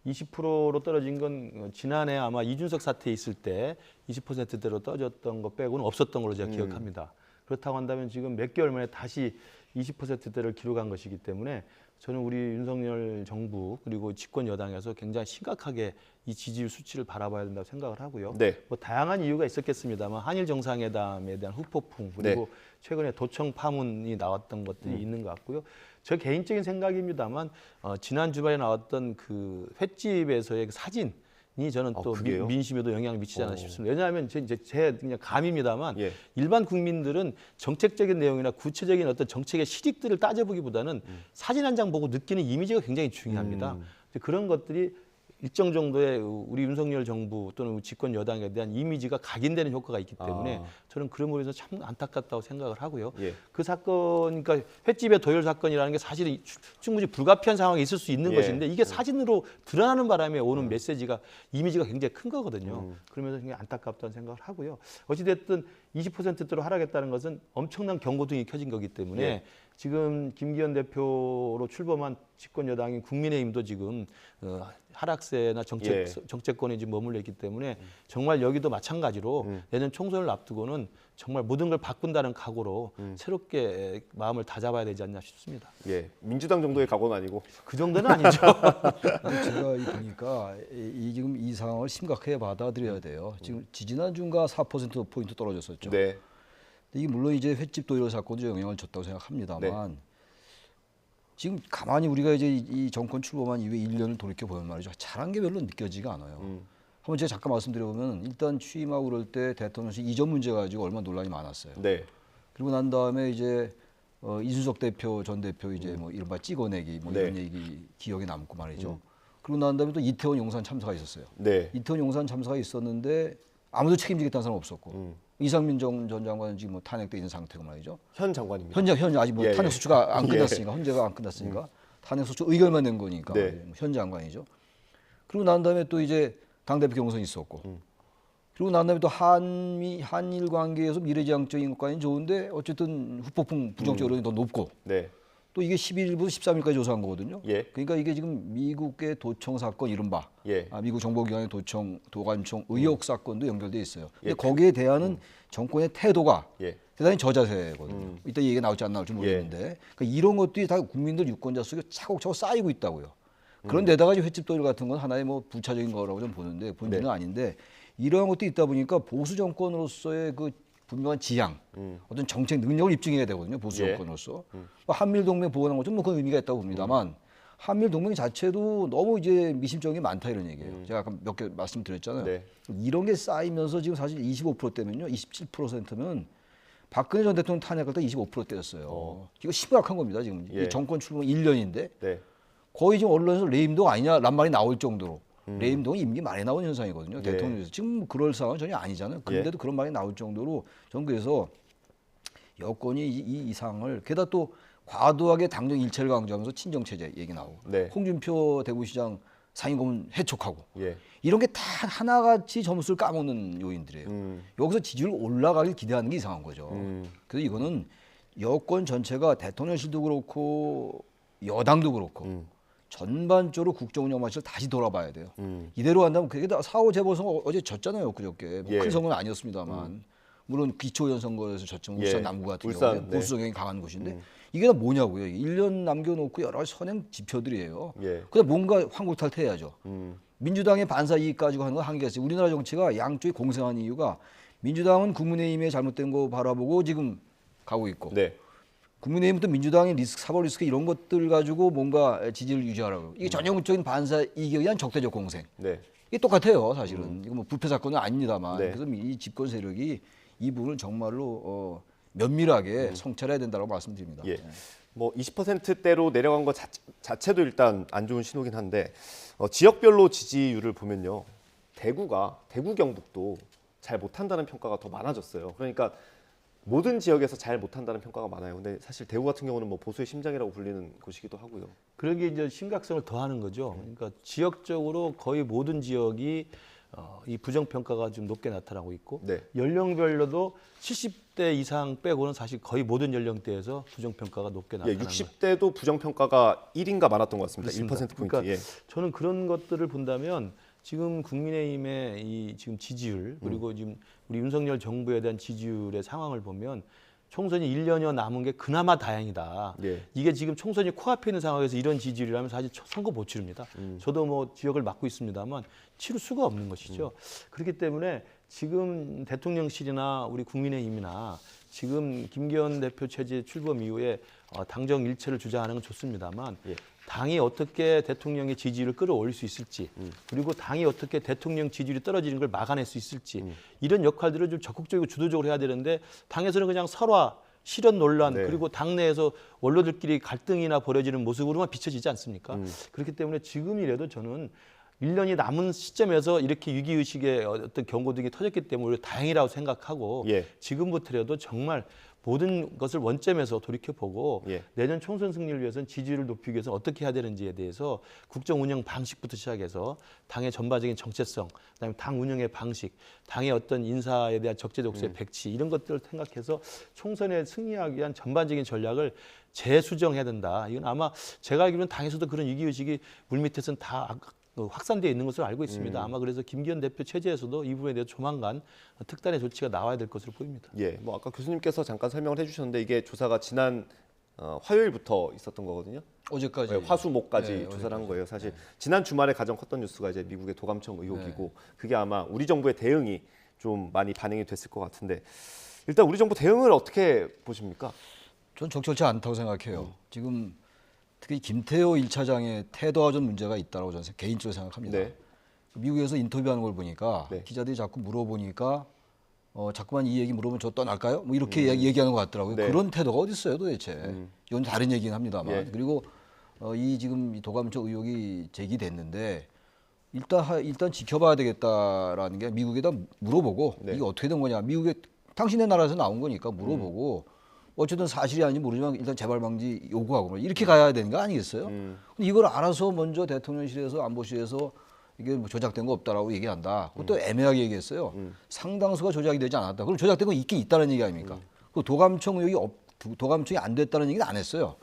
[SPEAKER 3] 20%로 떨어진 건 지난해 아마 이준석 사태 있을 때 20%대로 떨어졌던 것 빼고는 없었던 걸로 제가 기억합니다. 그렇다고 한다면 지금 몇 개월 만에 다시 20%대를 기록한 것이기 때문에 저는 우리 윤석열 정부 그리고 집권 여당에서 굉장히 심각하게 이 지지율 수치를 바라봐야 된다고 생각을 하고요.
[SPEAKER 1] 네.
[SPEAKER 3] 뭐 다양한 이유가 있었겠습니다만 한일 정상회담에 대한 후폭풍 그리고 최근에 도청 파문이 나왔던 것들이 있는 것 같고요. 저 개인적인 생각입니다만 지난 주말에 나왔던 그 횟집에서의 그 사진이 저는 또
[SPEAKER 1] 그게요?
[SPEAKER 3] 민심에도 영향을 미치지 않나 싶습니다. 왜냐하면 제 그냥 감입니다만
[SPEAKER 1] 예.
[SPEAKER 3] 일반 국민들은 정책적인 내용이나 구체적인 어떤 정책의 실익들을 따져보기보다는 사진 한 장 보고 느끼는 이미지가 굉장히 중요합니다. 그런 것들이 일정 정도의 우리 윤석열 정부 또는 집권 여당에 대한 이미지가 각인되는 효과가 있기 때문에 저는 그런 면에서 참 안타깝다고 생각을 하고요.
[SPEAKER 1] 예.
[SPEAKER 3] 그 사건, 그러니까 횟집의 도열 사건이라는 게 사실은 충분히 불가피한 상황이 있을 수 있는
[SPEAKER 1] 예.
[SPEAKER 3] 것인데 이게 사진으로 드러나는 바람에 오는 메시지가 이미지가 굉장히 큰 거거든요. 그러면서 굉장히 안타깝다는 생각을 하고요. 어찌됐든 20%대로 하락했다는 것은 엄청난 경고등이 켜진 거기 때문에
[SPEAKER 1] 예.
[SPEAKER 3] 지금 김기현 대표로 출범한 집권 여당인 국민의힘도 지금 하락세나 정책권에 지금 머물러 있기 때문에 정말 여기도 마찬가지로 내년 총선을 앞두고는 정말 모든 걸 바꾼다는 각오로 새롭게 마음을 다잡아야 되지 않나 싶습니다.
[SPEAKER 1] 예. 민주당 정도의 각오는 아니고.
[SPEAKER 3] 그 정도는 아니죠.
[SPEAKER 2] 근데 제가 보니까 지금 이 상황을 심각하게 받아들여야 돼요. 지금 지지난주가 4%포인트 떨어졌었죠.
[SPEAKER 1] 네.
[SPEAKER 2] 근데 이게 물론 이제 횟집 도열 사건도 영향을 줬다고 생각합니다만 지금 가만히 우리가 이제 이 정권 출범한 이후에 1년을 돌이켜 보면 말이죠. 잘한 게 별로 느껴지가 않아요. 한번 제가 잠깐 말씀드려보면 일단 취임하고 그럴 때 대통령실 이전 문제 가지고 얼마나 논란이 많았어요.
[SPEAKER 1] 네.
[SPEAKER 2] 그리고 난 다음에 이제 이준석 대표 전 대표 이제 뭐 이른바 찍어내기 뭐 이런 얘기 기억에 남고 말이죠. 그리고 난 다음에 또 이태원 용산 참사가 있었어요.
[SPEAKER 1] 네.
[SPEAKER 2] 이태원 용산 참사가 있었는데 아무도 책임지겠다는 사람 없었고 이상민 전 장관은 지금 뭐 탄핵돼 있는 상태고 말이죠.
[SPEAKER 1] 현 장관입니다.
[SPEAKER 2] 현재 아직 뭐
[SPEAKER 1] 예,
[SPEAKER 2] 탄핵
[SPEAKER 1] 예.
[SPEAKER 2] 소추가 안
[SPEAKER 1] 예.
[SPEAKER 2] 끝났으니까 헌재가 안 끝났으니까 탄핵 소추 의결만 낸 거니까
[SPEAKER 1] 네.
[SPEAKER 2] 뭐 현 장관이죠. 그리고 난 다음에 또 이제 당 대표 경선이 있었고 그리고 난 다음에 또 한일 관계에서 미래지향적인 것까지는 좋은데 어쨌든 후폭풍 부정적 여론이 더 높고
[SPEAKER 1] 네.
[SPEAKER 2] 또 이게 11일부터 13일까지 조사한 거거든요.
[SPEAKER 1] 예.
[SPEAKER 2] 그러니까 이게 지금 미국의 도청 사건 이른바
[SPEAKER 1] 예.
[SPEAKER 2] 미국 정보기관의 도관청 의혹 사건도 연결돼 있어요. 근데
[SPEAKER 1] 예.
[SPEAKER 2] 거기에 대한 정권의 태도가
[SPEAKER 1] 예.
[SPEAKER 2] 대단히 저자세거든요. 이따 얘기가 나올지 안 나올지 모르겠는데 그러니까 이런 것들이 다 국민들 유권자 속에 차곡차곡 쌓이고 있다고요. 그런데다가 횟집 도일 같은 건 하나의 뭐 부차적인 거라고 좀 보는데 본질은 아닌데 이러한 것도 있다 보니까 보수 정권으로서의 그 분명한 지향, 어떤 정책 능력을 입증해야 되거든요. 보수
[SPEAKER 1] 예.
[SPEAKER 2] 정권으로서 한미일 동맹 보완한 것좀 뭐 그런 의미가 있다고 봅니다만 한미일 동맹 자체도 너무 이제 미심쩍은 게 많다 이런 얘기예요. 제가 아까 몇 개 말씀드렸잖아요.
[SPEAKER 1] 네.
[SPEAKER 2] 이런 게 쌓이면서 지금 사실 25%대면요, 27%면 박근혜 전 대통령 탄핵할 때 25%대였어요. 이거 심각한 겁니다. 지금
[SPEAKER 1] 예.
[SPEAKER 2] 이 정권 출범 1년인데
[SPEAKER 1] 네.
[SPEAKER 2] 거의 지금 언론에서 레임덕 아니냐란 말이 나올 정도로 레임덕은 임기 말에 나온 현상이거든요.
[SPEAKER 1] 네.
[SPEAKER 2] 대통령에서 지금 그럴 상황은 전혀 아니잖아요. 그런데도
[SPEAKER 1] 예.
[SPEAKER 2] 그런 말이 나올 정도로 저는 그래서 여권이 이 상황을 게다가 또 과도하게 당정 일체를 강조하면서 친정 체제 얘기 나오고
[SPEAKER 1] 네.
[SPEAKER 2] 홍준표 대구시장 상임고문 해촉하고
[SPEAKER 1] 예.
[SPEAKER 2] 이런 게 다 하나같이 점수를 까먹는 요인들이에요. 여기서 지지율 올라가길 기대하는 게 이상한 거죠. 그래서 이거는 여권 전체가 대통령실도 그렇고 여당도 그렇고 전반적으로 국정 운영 방식을 다시 돌아봐야 돼요. 이대로 한다면 그게 다 4.5 재보선거 어제 졌잖아요. 그저께 뭐
[SPEAKER 1] 예.
[SPEAKER 2] 큰 선거는 아니었습니다만 물론 기초의원 선거에서 졌지만
[SPEAKER 1] 예.
[SPEAKER 2] 울산 남구 같은
[SPEAKER 1] 울산,
[SPEAKER 2] 경우는
[SPEAKER 1] 네.
[SPEAKER 2] 보수 성향이 강한 곳인데 이게 다 뭐냐고요. 1년 남겨놓고 여러 가지 선행 지표들이에요.
[SPEAKER 1] 예.
[SPEAKER 2] 그래서 뭔가 황골탈퇴해야죠. 민주당의 반사 이익 가지고 하는 건 한계가 있어요. 우리나라 정치가 양쪽이 공생하는 이유가 민주당은 국민의힘의 잘못된 거 바라보고 지금 가고 있고
[SPEAKER 1] 네.
[SPEAKER 2] 국민의힘부터 민주당의 리스크, 사법 리스크 이런 것들 가지고 뭔가 지지를 유지하라고. 이게 전형적인 반사 이익에 의한 적대적 공생.
[SPEAKER 1] 네.
[SPEAKER 2] 이게 똑같아요, 사실은. 이거 뭐 부패 사건은 아닙니다만.
[SPEAKER 1] 네.
[SPEAKER 2] 그래서 이 집권 세력이 이 부분을 정말로 면밀하게 성찰해야 된다고 말씀드립니다.
[SPEAKER 1] 예. 뭐 20%대로 내려간 것 자체도 일단 안 좋은 신호긴 한데 지역별로 지지율을 보면요. 대구 경북도 잘 못한다는 평가가 더 많아졌어요. 그러니까 모든 지역에서 잘 못한다는 평가가 많아요. 근데 사실 대구 같은 경우는 뭐 보수의 심장이라고 불리는 곳이기도 하고요.
[SPEAKER 3] 그러게 이제 심각성을 더하는 거죠. 그러니까 지역적으로 거의 모든 지역이 이 부정평가가 좀 높게 나타나고 있고
[SPEAKER 1] 네.
[SPEAKER 3] 연령별로도 70대 이상 빼고는 사실 거의 모든 연령대에서 부정평가가 높게
[SPEAKER 1] 예,
[SPEAKER 3] 나타나는 거예요.
[SPEAKER 1] 60대도 부정평가가 1인가 많았던 것 같습니다.
[SPEAKER 3] 그렇습니다.
[SPEAKER 1] 1% 포인트.
[SPEAKER 3] 그러니까
[SPEAKER 1] 예.
[SPEAKER 3] 저는 그런 것들을 본다면 지금 국민의힘의 이 지금 지지율 그리고 지금 우리 윤석열 정부에 대한 지지율의 상황을 보면 총선이 1년여 남은 게 그나마 다행이다.
[SPEAKER 1] 예.
[SPEAKER 3] 이게 지금 총선이 코앞에 있는 상황에서 이런 지지율이라면 사실 선거 못 치릅니다. 저도 뭐 지역을 맡고 있습니다만 치를 수가 없는 것이죠. 그렇기 때문에 지금 대통령실이나 우리 국민의힘이나 지금 김기현 대표 체제 출범 이후에 당정 일체를 주장하는 건 좋습니다만
[SPEAKER 1] 예.
[SPEAKER 3] 당이 어떻게 대통령의 지지율을 끌어올릴 수 있을지 그리고 당이 어떻게 대통령 지지율이 떨어지는 걸 막아낼 수 있을지 이런 역할들을 좀 적극적이고 주도적으로 해야 되는데 당에서는 그냥 설화, 실현 논란
[SPEAKER 1] 네.
[SPEAKER 3] 그리고 당내에서 원로들끼리 갈등이나 벌어지는 모습으로만 비춰지지 않습니까? 그렇기 때문에 지금이라도 저는 1년이 남은 시점에서 이렇게 위기의식의 어떤 경고등이 터졌기 때문에 오히려 다행이라고 생각하고
[SPEAKER 1] 예.
[SPEAKER 3] 지금부터라도 정말 모든 것을 원점에서 돌이켜보고
[SPEAKER 1] 예.
[SPEAKER 3] 내년 총선 승리를 위해서는 지지율을 높이기 위해서 어떻게 해야 되는지에 대해서 국정 운영 방식부터 시작해서 당의 전반적인 정체성, 그다음에 당 운영의 방식, 당의 어떤 인사에 대한 적재적소의 백치 이런 것들을 생각해서 총선에 승리하기 위한 전반적인 전략을 재수정해야 된다. 이건 아마 제가 알기로는 당에서도 그런 위기의식이 물밑에서는 다 확산되어 있는 것으로 알고 있습니다. 아마 그래서 김기현 대표 체제에서도 이 부분에 대해서 조만간 특단의 조치가 나와야 될 것으로 보입니다.
[SPEAKER 1] 예, 뭐 아까 교수님께서 잠깐 설명을 해주셨는데 이게 조사가 지난 화요일부터 있었던 거거든요.
[SPEAKER 2] 어제까지
[SPEAKER 1] 네, 화수목까지
[SPEAKER 2] 네,
[SPEAKER 1] 조사를 한
[SPEAKER 2] 어제까지.
[SPEAKER 1] 거예요. 사실 지난 주말에 가장 컸던 뉴스가 이제 미국의 도감청 의혹이고 그게 아마 우리 정부의 대응이 좀 많이 반영이 됐을 것 같은데 일단 우리 정부 대응을 어떻게 보십니까?
[SPEAKER 2] 전 적절치 않다고 생각해요. 지금 특히 김태호 1차장의 태도와 좀 문제가 있다고 저는 개인적으로 생각합니다.
[SPEAKER 1] 네.
[SPEAKER 2] 미국에서 인터뷰하는 걸 보니까
[SPEAKER 1] 네.
[SPEAKER 2] 기자들이 자꾸 물어보니까 자꾸만 이 얘기 물어보면 저 떠날까요? 뭐 이렇게 얘기하는 것 같더라고요.
[SPEAKER 1] 네.
[SPEAKER 2] 그런 태도가 어디 있어요, 도대체? 이건 다른 얘기긴 합니다만.
[SPEAKER 1] 예.
[SPEAKER 2] 그리고 이 지금 이 도감청 의혹이 제기됐는데 일단 지켜봐야 되겠다라는 게 미국에다 물어보고
[SPEAKER 1] 네.
[SPEAKER 2] 이게 어떻게 된 거냐? 미국에 당신의 나라에서 나온 거니까 물어보고 어쨌든 사실이 아닌지 모르지만 일단 재발 방지 요구하고 뭐 이렇게 가야 되는 거 아니겠어요? 근데 이걸 알아서 먼저 대통령실에서 안보실에서 이게 뭐 조작된 거 없다라고 얘기한다. 그것도 애매하게 얘기했어요. 상당수가 조작이 되지 않았다. 그럼 조작된 거 있긴 있다는 얘기 아닙니까? 그 도감청 의혹이 도감청이 안 됐다는 얘기는 안 했어요.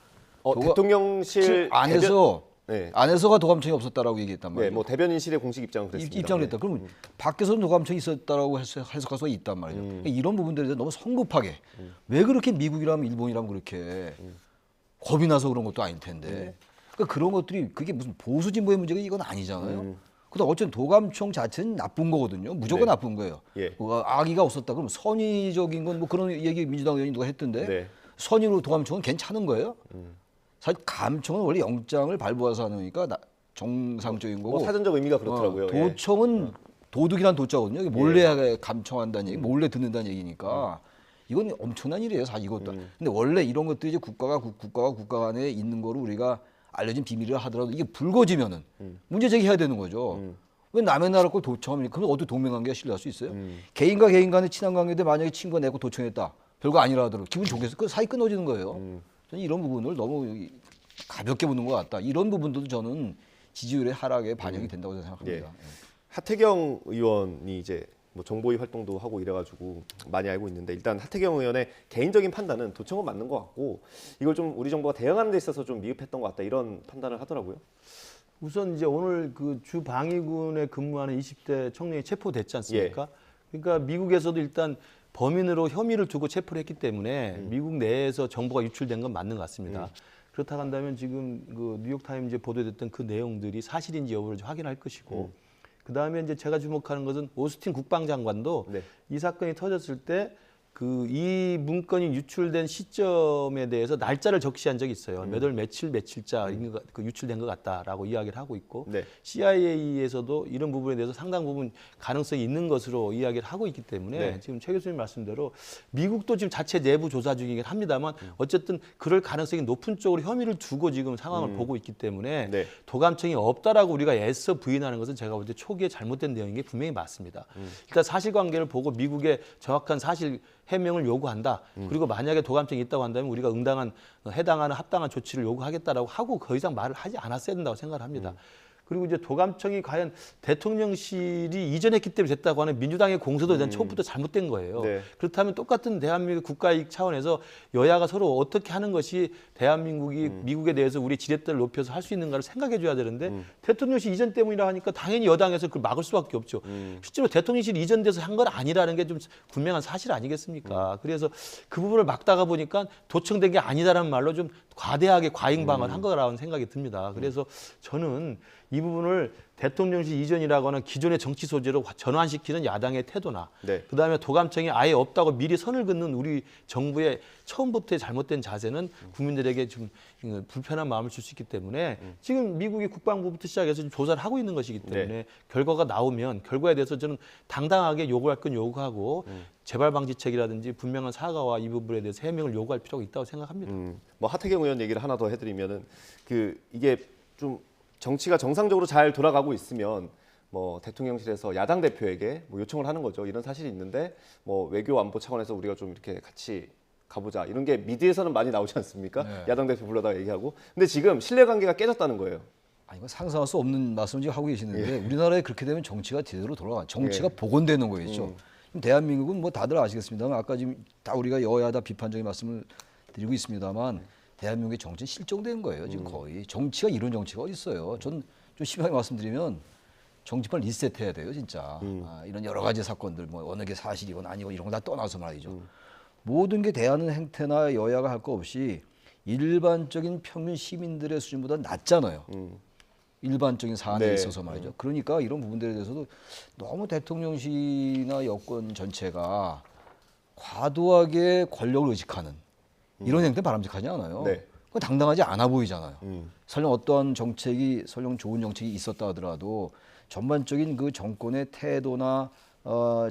[SPEAKER 1] 대통령실
[SPEAKER 2] 안에서
[SPEAKER 1] 네.
[SPEAKER 2] 안에서가 도감청이 없었다라고 얘기했단
[SPEAKER 1] 네,
[SPEAKER 2] 말이에요.
[SPEAKER 1] 뭐 대변인실의 공식 입장은 그랬습니다.
[SPEAKER 2] 입장을 했다. 그럼 밖에서는 도감청이 있었다라고 해석할 수가 있단 말이죠. 그러니까 이런 부분들에 대해서 너무 성급하게 왜 그렇게 미국이라면 일본이라면 그렇게 겁이 나서 그런 것도 아닐 텐데 그러니까 그런 것들이 그게 무슨 보수 진보의 문제가 이건 아니잖아요. 그다음 어쨌든 도감청 자체는 나쁜 거거든요. 무조건
[SPEAKER 1] 네.
[SPEAKER 2] 나쁜 거예요.
[SPEAKER 1] 예.
[SPEAKER 2] 악의가 없었다. 그럼 선의적인 건 뭐 그런 얘기 민주당 의원이 누가 했던데
[SPEAKER 1] 네.
[SPEAKER 2] 선의로 도감청은 괜찮은 거예요. 사실 감청은 원래 영장을 발부해서 하는 거니까 정상적인 거고
[SPEAKER 1] 뭐 사전적 의미가 그렇더라고요. 예.
[SPEAKER 2] 도청은 도둑이란 도자거든요. 이게 몰래 감청한다는 얘기, 몰래 듣는다는 얘기니까 이건 엄청난 일이에요. 사실 이것도. 근데 원래 이런 것들이 이제 국가 간에 있는 거로 우리가 알려진 비밀이라 하더라도 이게 불거지면은 문제 제기해야 되는 거죠. 왜 남의 나라 걸 도청합니까? 그럼 어떻게 동맹관계가 신뢰할 수 있어요? 개인과 개인 간의 친한 관계인데 만약에 친구가 내고 도청했다. 별거 아니라 하더라도 기분 좋겠어요. 그 사이 끊어지는 거예요. 저는 이런 부분을 너무 가볍게 보는 것 같다. 이런 부분들도 저는 지지율의 하락에 반영이 된다고 생각합니다.
[SPEAKER 1] 예. 하태경 의원이 이제 뭐 정보위 활동도 하고 이래가지고 많이 알고 있는데 일단 하태경 의원의 개인적인 판단은 도청은 맞는 것 같고 이걸 좀 우리 정부가 대응하는 데 있어서 좀 미흡했던 것 같다 이런 판단을 하더라고요.
[SPEAKER 3] 우선 이제 오늘 그 주 방위군에 근무하는 20대 청년이 체포됐지 않습니까? 그러니까 미국에서도 일단 범인으로 혐의를 두고 체포를 했기 때문에 미국 내에서 정보가 유출된 건 맞는 것 같습니다. 그렇다고 한다면 지금 그 뉴욕타임즈에 보도됐던 그 내용들이 사실인지 여부를 좀 확인할 것이고 그다음에 이제 제가 주목하는 것은 오스틴 국방장관도
[SPEAKER 1] 네.
[SPEAKER 3] 이 사건이 터졌을 때 그 이 문건이 유출된 시점에 대해서 날짜를 적시한 적이 있어요. 몇 월 며칠자 그 유출된 것 같다라고 이야기를 하고 있고
[SPEAKER 1] 네.
[SPEAKER 3] CIA에서도 이런 부분에 대해서 상당 부분 가능성이 있는 것으로 이야기를 하고 있기 때문에
[SPEAKER 1] 네.
[SPEAKER 3] 지금 최 교수님 말씀대로 미국도 지금 자체 내부 조사 중이긴 합니다만 어쨌든 그럴 가능성이 높은 쪽으로 혐의를 두고 지금 상황을 보고 있기 때문에
[SPEAKER 1] 네.
[SPEAKER 3] 도감청이 없다라고 우리가 애써 부인하는 것은 제가 볼 때 초기에 잘못된 내용인 게 분명히 맞습니다. 일단 사실관계를 보고 미국의 정확한 사실 해명을 요구한다. 그리고 만약에 도감청이 있다고 한다면 우리가 응당한 해당하는 합당한 조치를 요구하겠다라고 하고 더 이상 말을 하지 않았어야 된다고 생각을 합니다. 그리고 이제 도감청이 과연 대통령실이 이전했기 때문에 됐다고 하는 민주당의 공세도 일단 처음부터 잘못된 거예요.
[SPEAKER 1] 네.
[SPEAKER 3] 그렇다면 똑같은 대한민국 국가이익 차원에서 여야가 서로 어떻게 하는 것이 대한민국이 미국에 대해서 우리 지렛대를 높여서 할 수 있는가를 생각해 줘야 되는데 대통령실 이전 때문이라 하니까 당연히 여당에서 그걸 막을 수밖에 없죠. 실제로 대통령실 이전돼서 한 건 아니라는 게 좀 분명한 사실 아니겠습니까? 그래서 그 부분을 막다가 보니까 도청된 게 아니다라는 말로 좀 과대하게 과잉방을 한 거라는 생각이 듭니다. 그래서 저는 이 부분을 대통령실 이전이라고 하는 기존의 정치 소재로 전환시키는 야당의 태도나
[SPEAKER 1] 네.
[SPEAKER 3] 그다음에 도감청이 아예 없다고 미리 선을 긋는 우리 정부의 처음부터의 잘못된 자세는 국민들에게 좀 불편한 마음을 줄 수 있기 때문에 지금 미국이 국방부부터 시작해서 지금 조사를 하고 있는 것이기 때문에
[SPEAKER 1] 네.
[SPEAKER 3] 결과가 나오면 결과에 대해서 저는 당당하게 요구할 건 요구하고 재발 방지책이라든지 분명한 사과와 이 부분에 대해서 해명을 요구할 필요가 있다고 생각합니다.
[SPEAKER 1] 뭐 하태경 의원 얘기를 하나 더 해드리면은 이게 좀 정치가 정상적으로 잘 돌아가고 있으면 뭐 대통령실에서 야당 대표에게 뭐 요청을 하는 거죠. 이런 사실이 있는데 뭐 외교 안보 차원에서 우리가 좀 이렇게 같이 가보자. 이런 게 미디어에서는 많이 나오지 않습니까?
[SPEAKER 2] 네.
[SPEAKER 1] 야당 대표 불러다가 얘기하고. 근데 지금 신뢰관계가 깨졌다는 거예요.
[SPEAKER 2] 아니, 이거 상상할 수 없는 말씀을 지금 하고 계시는데 우리나라에 그렇게 되면 정치가 제대로 돌아가. 정치가 복원되는 거겠죠. 그럼 대한민국은 뭐 다들 아시겠습니다만 아까 지금 다 우리가 여야다 비판적인 말씀을 드리고 있습니다만 대한민국의 정치는 실종된 거예요. 지금 거의. 정치가 이런 정치가 어디 있어요. 전 좀 심하게 말씀드리면 정치판 리셋해야 돼요, 진짜. 이런 여러 가지 사건들, 뭐 어느 게 사실이건 아니고 이런 거 다 떠나서 말이죠. 모든 게 대하는 행태나 여야가 할 거 없이 일반적인 평균 시민들의 수준보다 낮잖아요. 일반적인 사안에
[SPEAKER 1] 네.
[SPEAKER 2] 있어서 말이죠. 그러니까 이런 부분들에 대해서도 너무 대통령실이나 여권 전체가 과도하게 권력을 의식하는 이런 행태 바람직하지 않아요.
[SPEAKER 1] 네.
[SPEAKER 2] 그건 당당하지 않아 보이잖아요. 설령 어떠한 정책이 설령 좋은 정책이 있었다 하더라도 전반적인 그 정권의 태도나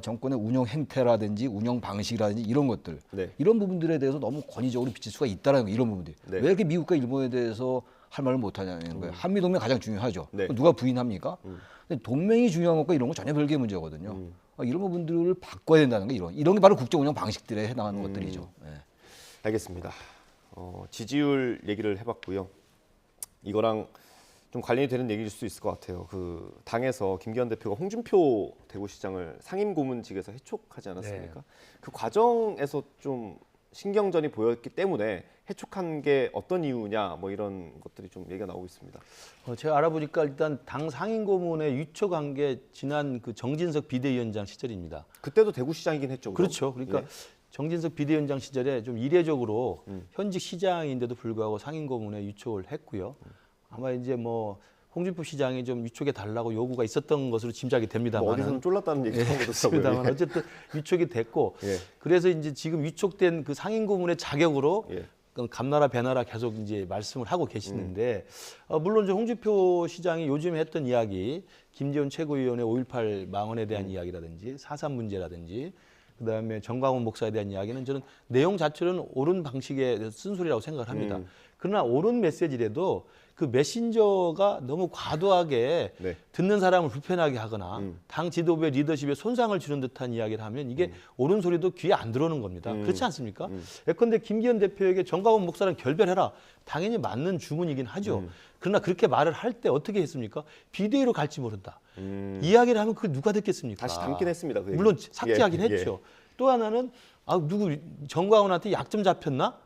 [SPEAKER 2] 정권의 운영 행태라든지 운영 방식이라든지 이런 것들
[SPEAKER 1] 네.
[SPEAKER 2] 이런 부분들에 대해서 너무 권위적으로 비칠 수가 있다라는 거 이런 부분들.
[SPEAKER 1] 네.
[SPEAKER 2] 왜 이렇게 미국과 일본에 대해서 할 말을 못 하냐는 거예요. 한미 동맹 가장 중요하죠.
[SPEAKER 1] 네.
[SPEAKER 2] 누가 부인합니까? 근데 동맹이 중요한 것과 이런 거 전혀 별개의 문제거든요. 이런 부분들을 바꿔야 된다는 게 이런 게 바로 국정 운영 방식들에 해당하는 것들이죠. 네.
[SPEAKER 1] 알겠습니다. 지지율 얘기를 해봤고요. 이거랑 좀 관련이 되는 얘기일 수 있을 것 같아요. 그 당에서 김기현 대표가 홍준표 대구시장을 상임고문직에서 해촉하지 않았습니까?
[SPEAKER 3] 네.
[SPEAKER 1] 그 과정에서 좀 신경전이 보였기 때문에 해촉한 게 어떤 이유냐 뭐 이런 것들이 좀 얘기가 나오고 있습니다.
[SPEAKER 3] 제가 알아보니까 일단 당 상임고문에 위촉한 게 지난 그 정진석 비대위원장 시절입니다.
[SPEAKER 1] 그때도 대구시장이긴 했죠. 그럼?
[SPEAKER 3] 그렇죠. 그러니까
[SPEAKER 1] 예.
[SPEAKER 3] 정진석 비대위원장 시절에 좀 이례적으로 현직 시장인데도 불구하고 상임고문에 위촉을 했고요. 아마 이제 뭐 홍준표 시장이 좀 위촉해 달라고 요구가 있었던 것으로 짐작이 됩니다만.
[SPEAKER 1] 뭐 어디서는 쫄랐다는 얘기도 하고 그렇더라고요.
[SPEAKER 3] 그렇습니다만 어쨌든 위촉이 됐고
[SPEAKER 1] 예.
[SPEAKER 3] 그래서 이제 지금 위촉된 그 상임고문의 자격으로
[SPEAKER 1] 예.
[SPEAKER 3] 감나라 배나라 계속 이제 말씀을 하고 계시는데 물론 저 홍준표 시장이 요즘 했던 이야기 김재원 최고위원의 5.18 망언에 대한 이야기라든지 4.3 문제라든지 그다음에 정광훈 목사에 대한 이야기는 저는 내용 자체는 옳은 방식의 쓴소리라고 생각을 합니다. 그러나 옳은 메시지라도 그 메신저가 너무 과도하게
[SPEAKER 1] 네.
[SPEAKER 3] 듣는 사람을 불편하게 하거나 당 지도부의 리더십에 손상을 주는 듯한 이야기를 하면 이게 옳은 소리도 귀에 안 들어오는 겁니다. 그렇지 않습니까? 예컨대 김기현 대표에게 정광훈 목사랑 결별해라. 당연히 맞는 주문이긴 하죠. 그러나 그렇게 말을 할 때 어떻게 했습니까? 비대위로 갈지 모른다. 이야기를 하면 그걸 누가 듣겠습니까?
[SPEAKER 1] 다시 담긴 했습니다. 그 얘기.
[SPEAKER 3] 물론 삭제하긴
[SPEAKER 1] 예,
[SPEAKER 3] 했죠. 또 하나는 누구 정광훈한테 약점 잡혔나?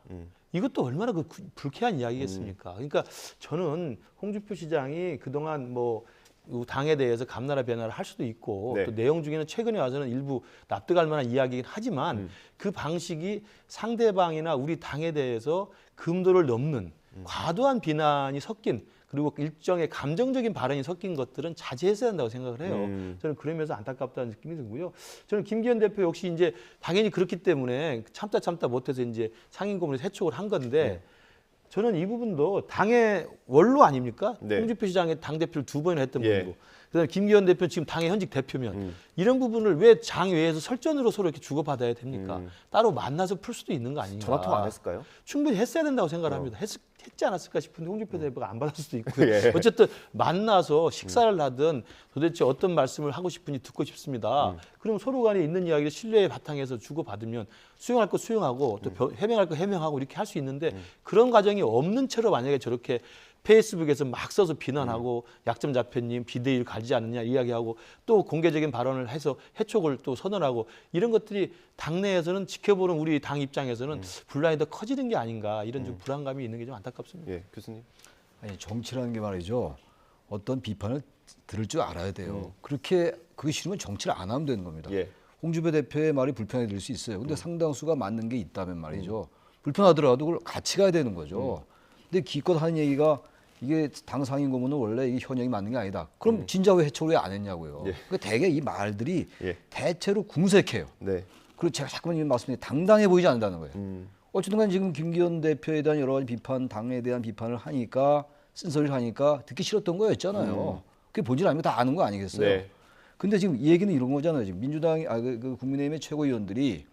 [SPEAKER 3] 이것도 얼마나 불쾌한 이야기겠습니까? 그러니까 저는 홍준표 시장이 그동안 뭐 당에 대해서 감나라 배나라 할 수도 있고
[SPEAKER 1] 네.
[SPEAKER 3] 또 내용 중에는 최근에 와서는 일부 납득할 만한 이야기이긴 하지만 그 방식이 상대방이나 우리 당에 대해서 금도를 넘는 과도한 비난이 섞인 그리고 일정의 감정적인 발언이 섞인 것들은 자제했어야 한다고 생각을 해요. 저는 그러면서 안타깝다는 느낌이 들고요. 저는 김기현 대표 역시 이제 당연히 그렇기 때문에 참다 못해서 이제 상임고문에서 해촉을 한 건데 저는 이 부분도 당의 원로 아닙니까?
[SPEAKER 1] 네.
[SPEAKER 3] 홍준표 시장의 당 대표를 2번이나 했던
[SPEAKER 1] 예.
[SPEAKER 3] 분이고, 그다음에 김기현 대표 지금 당의 현직 대표면 이런 부분을 왜 장외에서 설전으로 서로 이렇게 주고받아야 됩니까? 따로 만나서 풀 수도 있는 거 아닌가?
[SPEAKER 1] 전화 통화 안 했을까요?
[SPEAKER 3] 충분히 했어야 된다고 생각을 합니다. 했지 않았을까 싶은데 홍준표 대표가 안 받을 수도 있고요.
[SPEAKER 1] 예.
[SPEAKER 3] 어쨌든 만나서 식사를 하든 도대체 어떤 말씀을 하고 싶은지 듣고 싶습니다. 그럼 서로 간에 있는 이야기를 신뢰의 바탕에서 주고받으면 수용할 거 수용하고 또 해명할 거 해명하고 이렇게 할 수 있는데 그런 과정이 없는 채로 만약에 저렇게 페이스북에서 막 써서 비난하고 약점 잡혀님 비대위를 가지 않느냐 이야기하고 또 공개적인 발언을 해서 해촉을 또 선언하고 이런 것들이 당내에서는 지켜보는 우리 당 입장에서는 분란이 더 커지는 게 아닌가 이런 좀 불안감이 있는 게 좀 안타깝습니다.
[SPEAKER 1] 예, 교수님.
[SPEAKER 2] 아니, 정치라는 게 말이죠. 어떤 비판을 들을 줄 알아야 돼요. 그렇게 그게 싫으면 정치를 안 하면 되는 겁니다.
[SPEAKER 1] 예.
[SPEAKER 2] 홍준표 대표의 말이 불편하게 들릴 수 있어요. 근데 상당수가 맞는 게 있다면 말이죠. 불편하더라도 그걸 같이 가야 되는 거죠. 근데 기껏 하는 얘기가 이게 당 상임 고문은 원래 이 현역이 맞는 게 아니다. 그럼 진짜 왜 해촉을 왜 안 했냐고요.
[SPEAKER 1] 예.
[SPEAKER 2] 그러니까 대개 이 말들이
[SPEAKER 1] 예.
[SPEAKER 2] 대체로 궁색해요.
[SPEAKER 1] 네.
[SPEAKER 2] 그리고 제가 자꾸만 말씀드린 당당해 보이지 않는다는 거예요. 어쨌든 간에 지금 김기현 대표에 대한 여러 가지 비판, 당에 대한 비판을 하니까 쓴소리를 하니까 듣기 싫었던 거였잖아요. 그게 본질 아니면 다 아는 거 아니겠어요?
[SPEAKER 1] 네.
[SPEAKER 2] 근데 지금 이 얘기는 이런 거잖아요. 지금 민주당이 그 국민의힘의 최고위원들이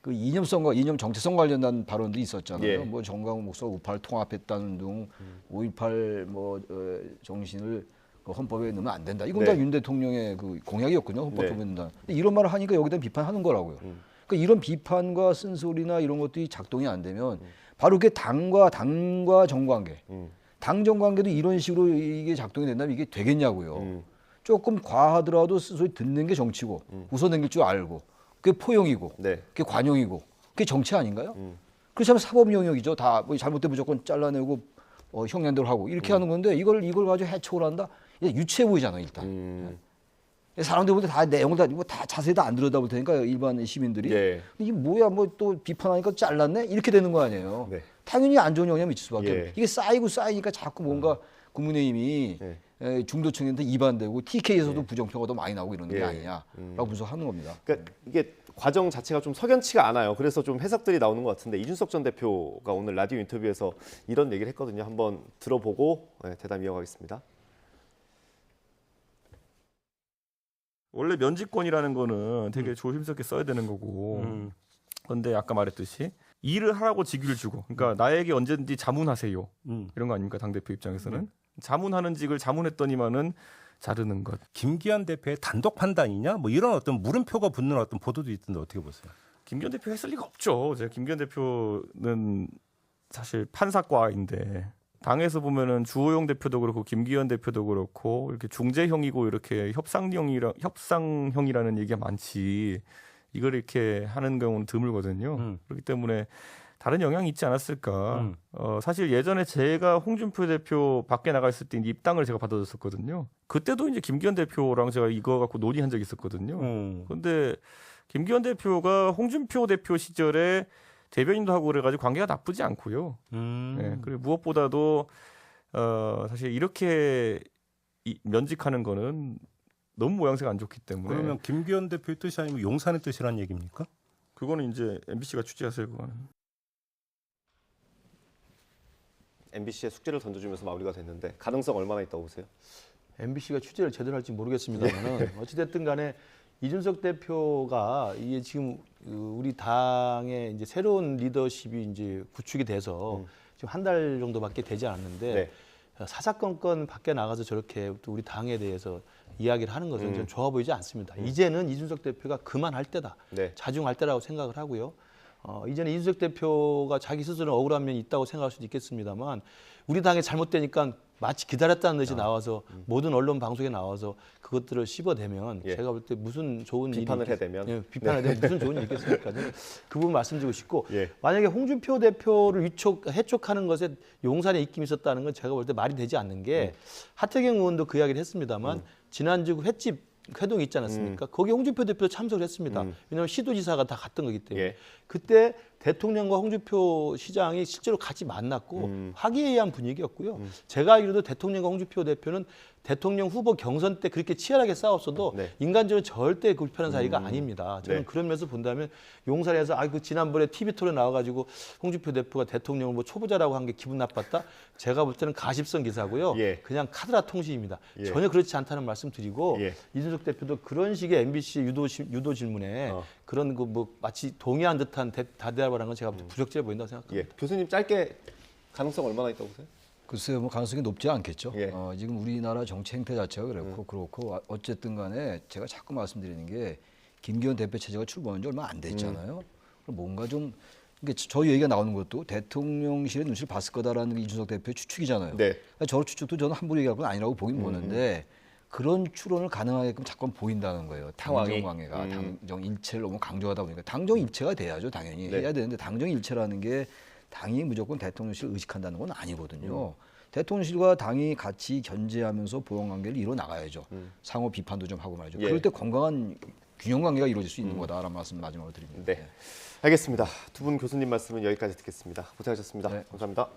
[SPEAKER 2] 그 이념 정체성 관련한 발언들이 있었잖아요.
[SPEAKER 1] 예.
[SPEAKER 2] 뭐 정광훈 목사 우파를 통합했다는 등 5.18 정신을 그 헌법에 넣으면 안 된다. 이건
[SPEAKER 1] 네.
[SPEAKER 2] 다 윤 대통령의 그 공약이었거든요. 헌법
[SPEAKER 1] 네.
[SPEAKER 2] 통합된다. 근데 이런 말을 하니까 여기다 비판하는 거라고요. 그러니까 이런 비판과 쓴소리나 이런 것들이 작동이 안 되면 바로 그게 당과 정관계, 당정 관계도 이런 식으로 이게 작동이 된다면 이게 되겠냐고요. 조금 과하더라도 쓴소리 듣는 게 정치고 웃어넘길 줄 알고 그게 포용이고
[SPEAKER 1] 네.
[SPEAKER 2] 그게 관용이고 그게 정치 아닌가요? 그렇지 않으면 사법 영역이죠. 다 뭐 잘못된 무조건 잘라내고 형량대로 하고 이렇게 하는 건데 이걸 가지고 해촉을 한다? 이게 유치해 보이잖아요. 일단. 사람들 보다 다 내용을 다 자세히 다 안 들여다볼 테니까 일반 시민들이
[SPEAKER 1] 예.
[SPEAKER 2] 이게 뭐야 뭐 또 비판하니까 잘랐네 이렇게 되는 거 아니에요.
[SPEAKER 1] 네.
[SPEAKER 2] 당연히 안 좋은 영향 미칠 수밖에
[SPEAKER 1] 예.
[SPEAKER 2] 없어요. 이게 쌓이니까 자꾸 뭔가 국민의힘이 중도층한테 이반되고 TK에서도 부정평가도 많이 나오고 이러는 게
[SPEAKER 1] 예.
[SPEAKER 2] 아니냐라고 분석하는 겁니다.
[SPEAKER 1] 그러니까 이게 과정 자체가 좀 석연치가 않아요. 그래서 좀 해석들이 나오는 것 같은데 이준석 전 대표가 오늘 라디오 인터뷰에서 이런 얘기를 했거든요. 한번 들어보고 대담 이어가겠습니다.
[SPEAKER 6] 원래 면직권이라는 거는 되게 조심스럽게 써야 되는 거고 그런데 아까 말했듯이 일을 하라고 직위를 주고 그러니까 나에게 언제든지 자문하세요 이런 거 아닙니까 당대표 입장에서는 자문하는 직을 자문했더니만은 자르는 것.
[SPEAKER 7] 김기현 대표의 단독 판단이냐? 뭐 이런 어떤 물음표가 붙는 어떤 보도도 있던데 어떻게 보세요?
[SPEAKER 6] 김기현 대표가 했을 리가 없죠. 제가 김기현 대표는 사실 판사과인데 당에서 보면은 주호영 대표도 그렇고 김기현 대표도 그렇고 이렇게 중재형이고 이렇게 협상형이라는 얘기가 많지 이걸 이렇게 하는 경우는 드물거든요. 그렇기 때문에 다른 영향이 있지 않았을까. 사실 예전에 제가 홍준표 대표 밖에 나가 있을 때 입당을 제가 받아줬었거든요. 그때도 이제 김기현 대표랑 제가 이거 갖고 논의한 적이 있었거든요. 그런데 김기현 대표가 홍준표 대표 시절에 대변인도 하고 그래가지고 관계가 나쁘지 않고요. 네, 그리고 무엇보다도 사실 이렇게 면직하는 거는 너무 모양새가 안 좋기 때문에.
[SPEAKER 7] 그러면 김기현 대표의 뜻이 아니면 용산의 뜻이라는 얘기입니까?
[SPEAKER 6] 그거는 이제 MBC가 취재하세요. 그거는.
[SPEAKER 1] MBC의 숙제를 던져주면서 마무리가 됐는데 가능성 얼마나 있다고 보세요?
[SPEAKER 3] MBC가 취재를 제대로 할지 모르겠습니다만은 어찌됐든 간에 이준석 대표가 이게 지금 우리 당의 이제 새로운 리더십이 이제 구축이 돼서 지금 한 달 정도밖에 되지 않았는데
[SPEAKER 1] 네.
[SPEAKER 3] 사사건건 밖에 나가서 저렇게 또 우리 당에 대해서 이야기를 하는 것은 좀 좋아 보이지 않습니다. 이제는 이준석 대표가 그만할 때다.
[SPEAKER 1] 네.
[SPEAKER 3] 자중할 때라고 생각을 하고요. 이제는 이준석 대표가 자기 스스로 억울한 면이 있다고 생각할 수도 있겠습니다만 우리 당에 잘못되니까 마치 기다렸다는 듯이 나와서 모든 언론 방송에 나와서 그것들을 씹어대면
[SPEAKER 1] 예.
[SPEAKER 3] 제가 볼 때 무슨 좋은
[SPEAKER 1] 비판을
[SPEAKER 3] 일이
[SPEAKER 1] 해대면?
[SPEAKER 3] 예, 비판을 해대면 무슨 좋은 일이 있겠습니까? 저는 그 부분 말씀드리고 싶고
[SPEAKER 1] 예.
[SPEAKER 3] 만약에 홍준표 대표를 해촉하는 것에 용산에 입김이 있었다는 건 제가 볼 때 말이 되지 않는 게 하태경 의원도 그 이야기를 했습니다만 지난주 횟집 회동이 있지 않았습니까? 거기 홍준표 대표도 참석을 했습니다. 왜냐하면 시도지사가 다 갔던 거기 때문에.
[SPEAKER 1] 예.
[SPEAKER 3] 그때 대통령과 홍준표 시장이 실제로 같이 만났고 화기애애한 분위기였고요. 제가 알기로도 대통령과 홍준표 대표는 대통령 후보 경선 때 그렇게 치열하게 싸웠어도
[SPEAKER 1] 네.
[SPEAKER 3] 인간적으로 절대 불편한 사이가 아닙니다. 저는
[SPEAKER 1] 네.
[SPEAKER 3] 그런 면에서 본다면 용산에서 그 지난번에 TV 토론에 나와가지고 홍준표 대표가 대통령을 뭐 초보자라고 한 게 기분 나빴다. 제가 볼 때는 가십성 기사고요.
[SPEAKER 1] 예.
[SPEAKER 3] 그냥 카드라 통신입니다.
[SPEAKER 1] 예.
[SPEAKER 3] 전혀 그렇지 않다는 말씀 드리고
[SPEAKER 1] 예.
[SPEAKER 3] 이준석 대표도 그런 식의 MBC 유도 질문에 그런 거 뭐 마치 동의한 듯한 대답을 한 건 제가 볼 때 부적절해 보인다고 생각합니다.
[SPEAKER 1] 예. 교수님 짧게 가능성 얼마나 있다고 보세요?
[SPEAKER 2] 글쎄요, 뭐 가능성이 높지 않겠죠.
[SPEAKER 1] 예.
[SPEAKER 2] 지금 우리나라 정치 행태 자체가 그렇고 어쨌든 간에 제가 자꾸 말씀드리는 게 김기현 대표 체제가 출범한 지 얼마 안 됐잖아요. 그럼 뭔가 좀 그러니까 저 얘기가 나오는 것도 대통령실의 눈치를 봤을 거다라는 게 이준석 대표의 추측이잖아요.
[SPEAKER 1] 네.
[SPEAKER 2] 그러니까 저 추측도 저는 함부로 얘기할 건 아니라고 보긴 보는데 그런 추론을 가능하게끔 자꾸 보인다는 거예요. 당정 관계가 당정 일체를 너무 강조하다 보니까 당정 일체가 돼야죠. 당연히
[SPEAKER 1] 네.
[SPEAKER 2] 해야 되는데 당정 일체라는 게 당이 무조건 대통령실을 의식한다는 건 아니거든요. 대통령실과 당이 같이 견제하면서 보험 관계를 이뤄 나가야죠. 상호 비판도 좀 하고 말이죠.
[SPEAKER 1] 예.
[SPEAKER 2] 그럴 때 건강한 균형 관계가 이루어질 수 있는 거다라는 말씀 마지막으로 드립니다.
[SPEAKER 1] 네. 알겠습니다. 두 분 교수님 말씀은 여기까지 듣겠습니다. 고생하셨습니다.
[SPEAKER 2] 네.
[SPEAKER 1] 감사합니다.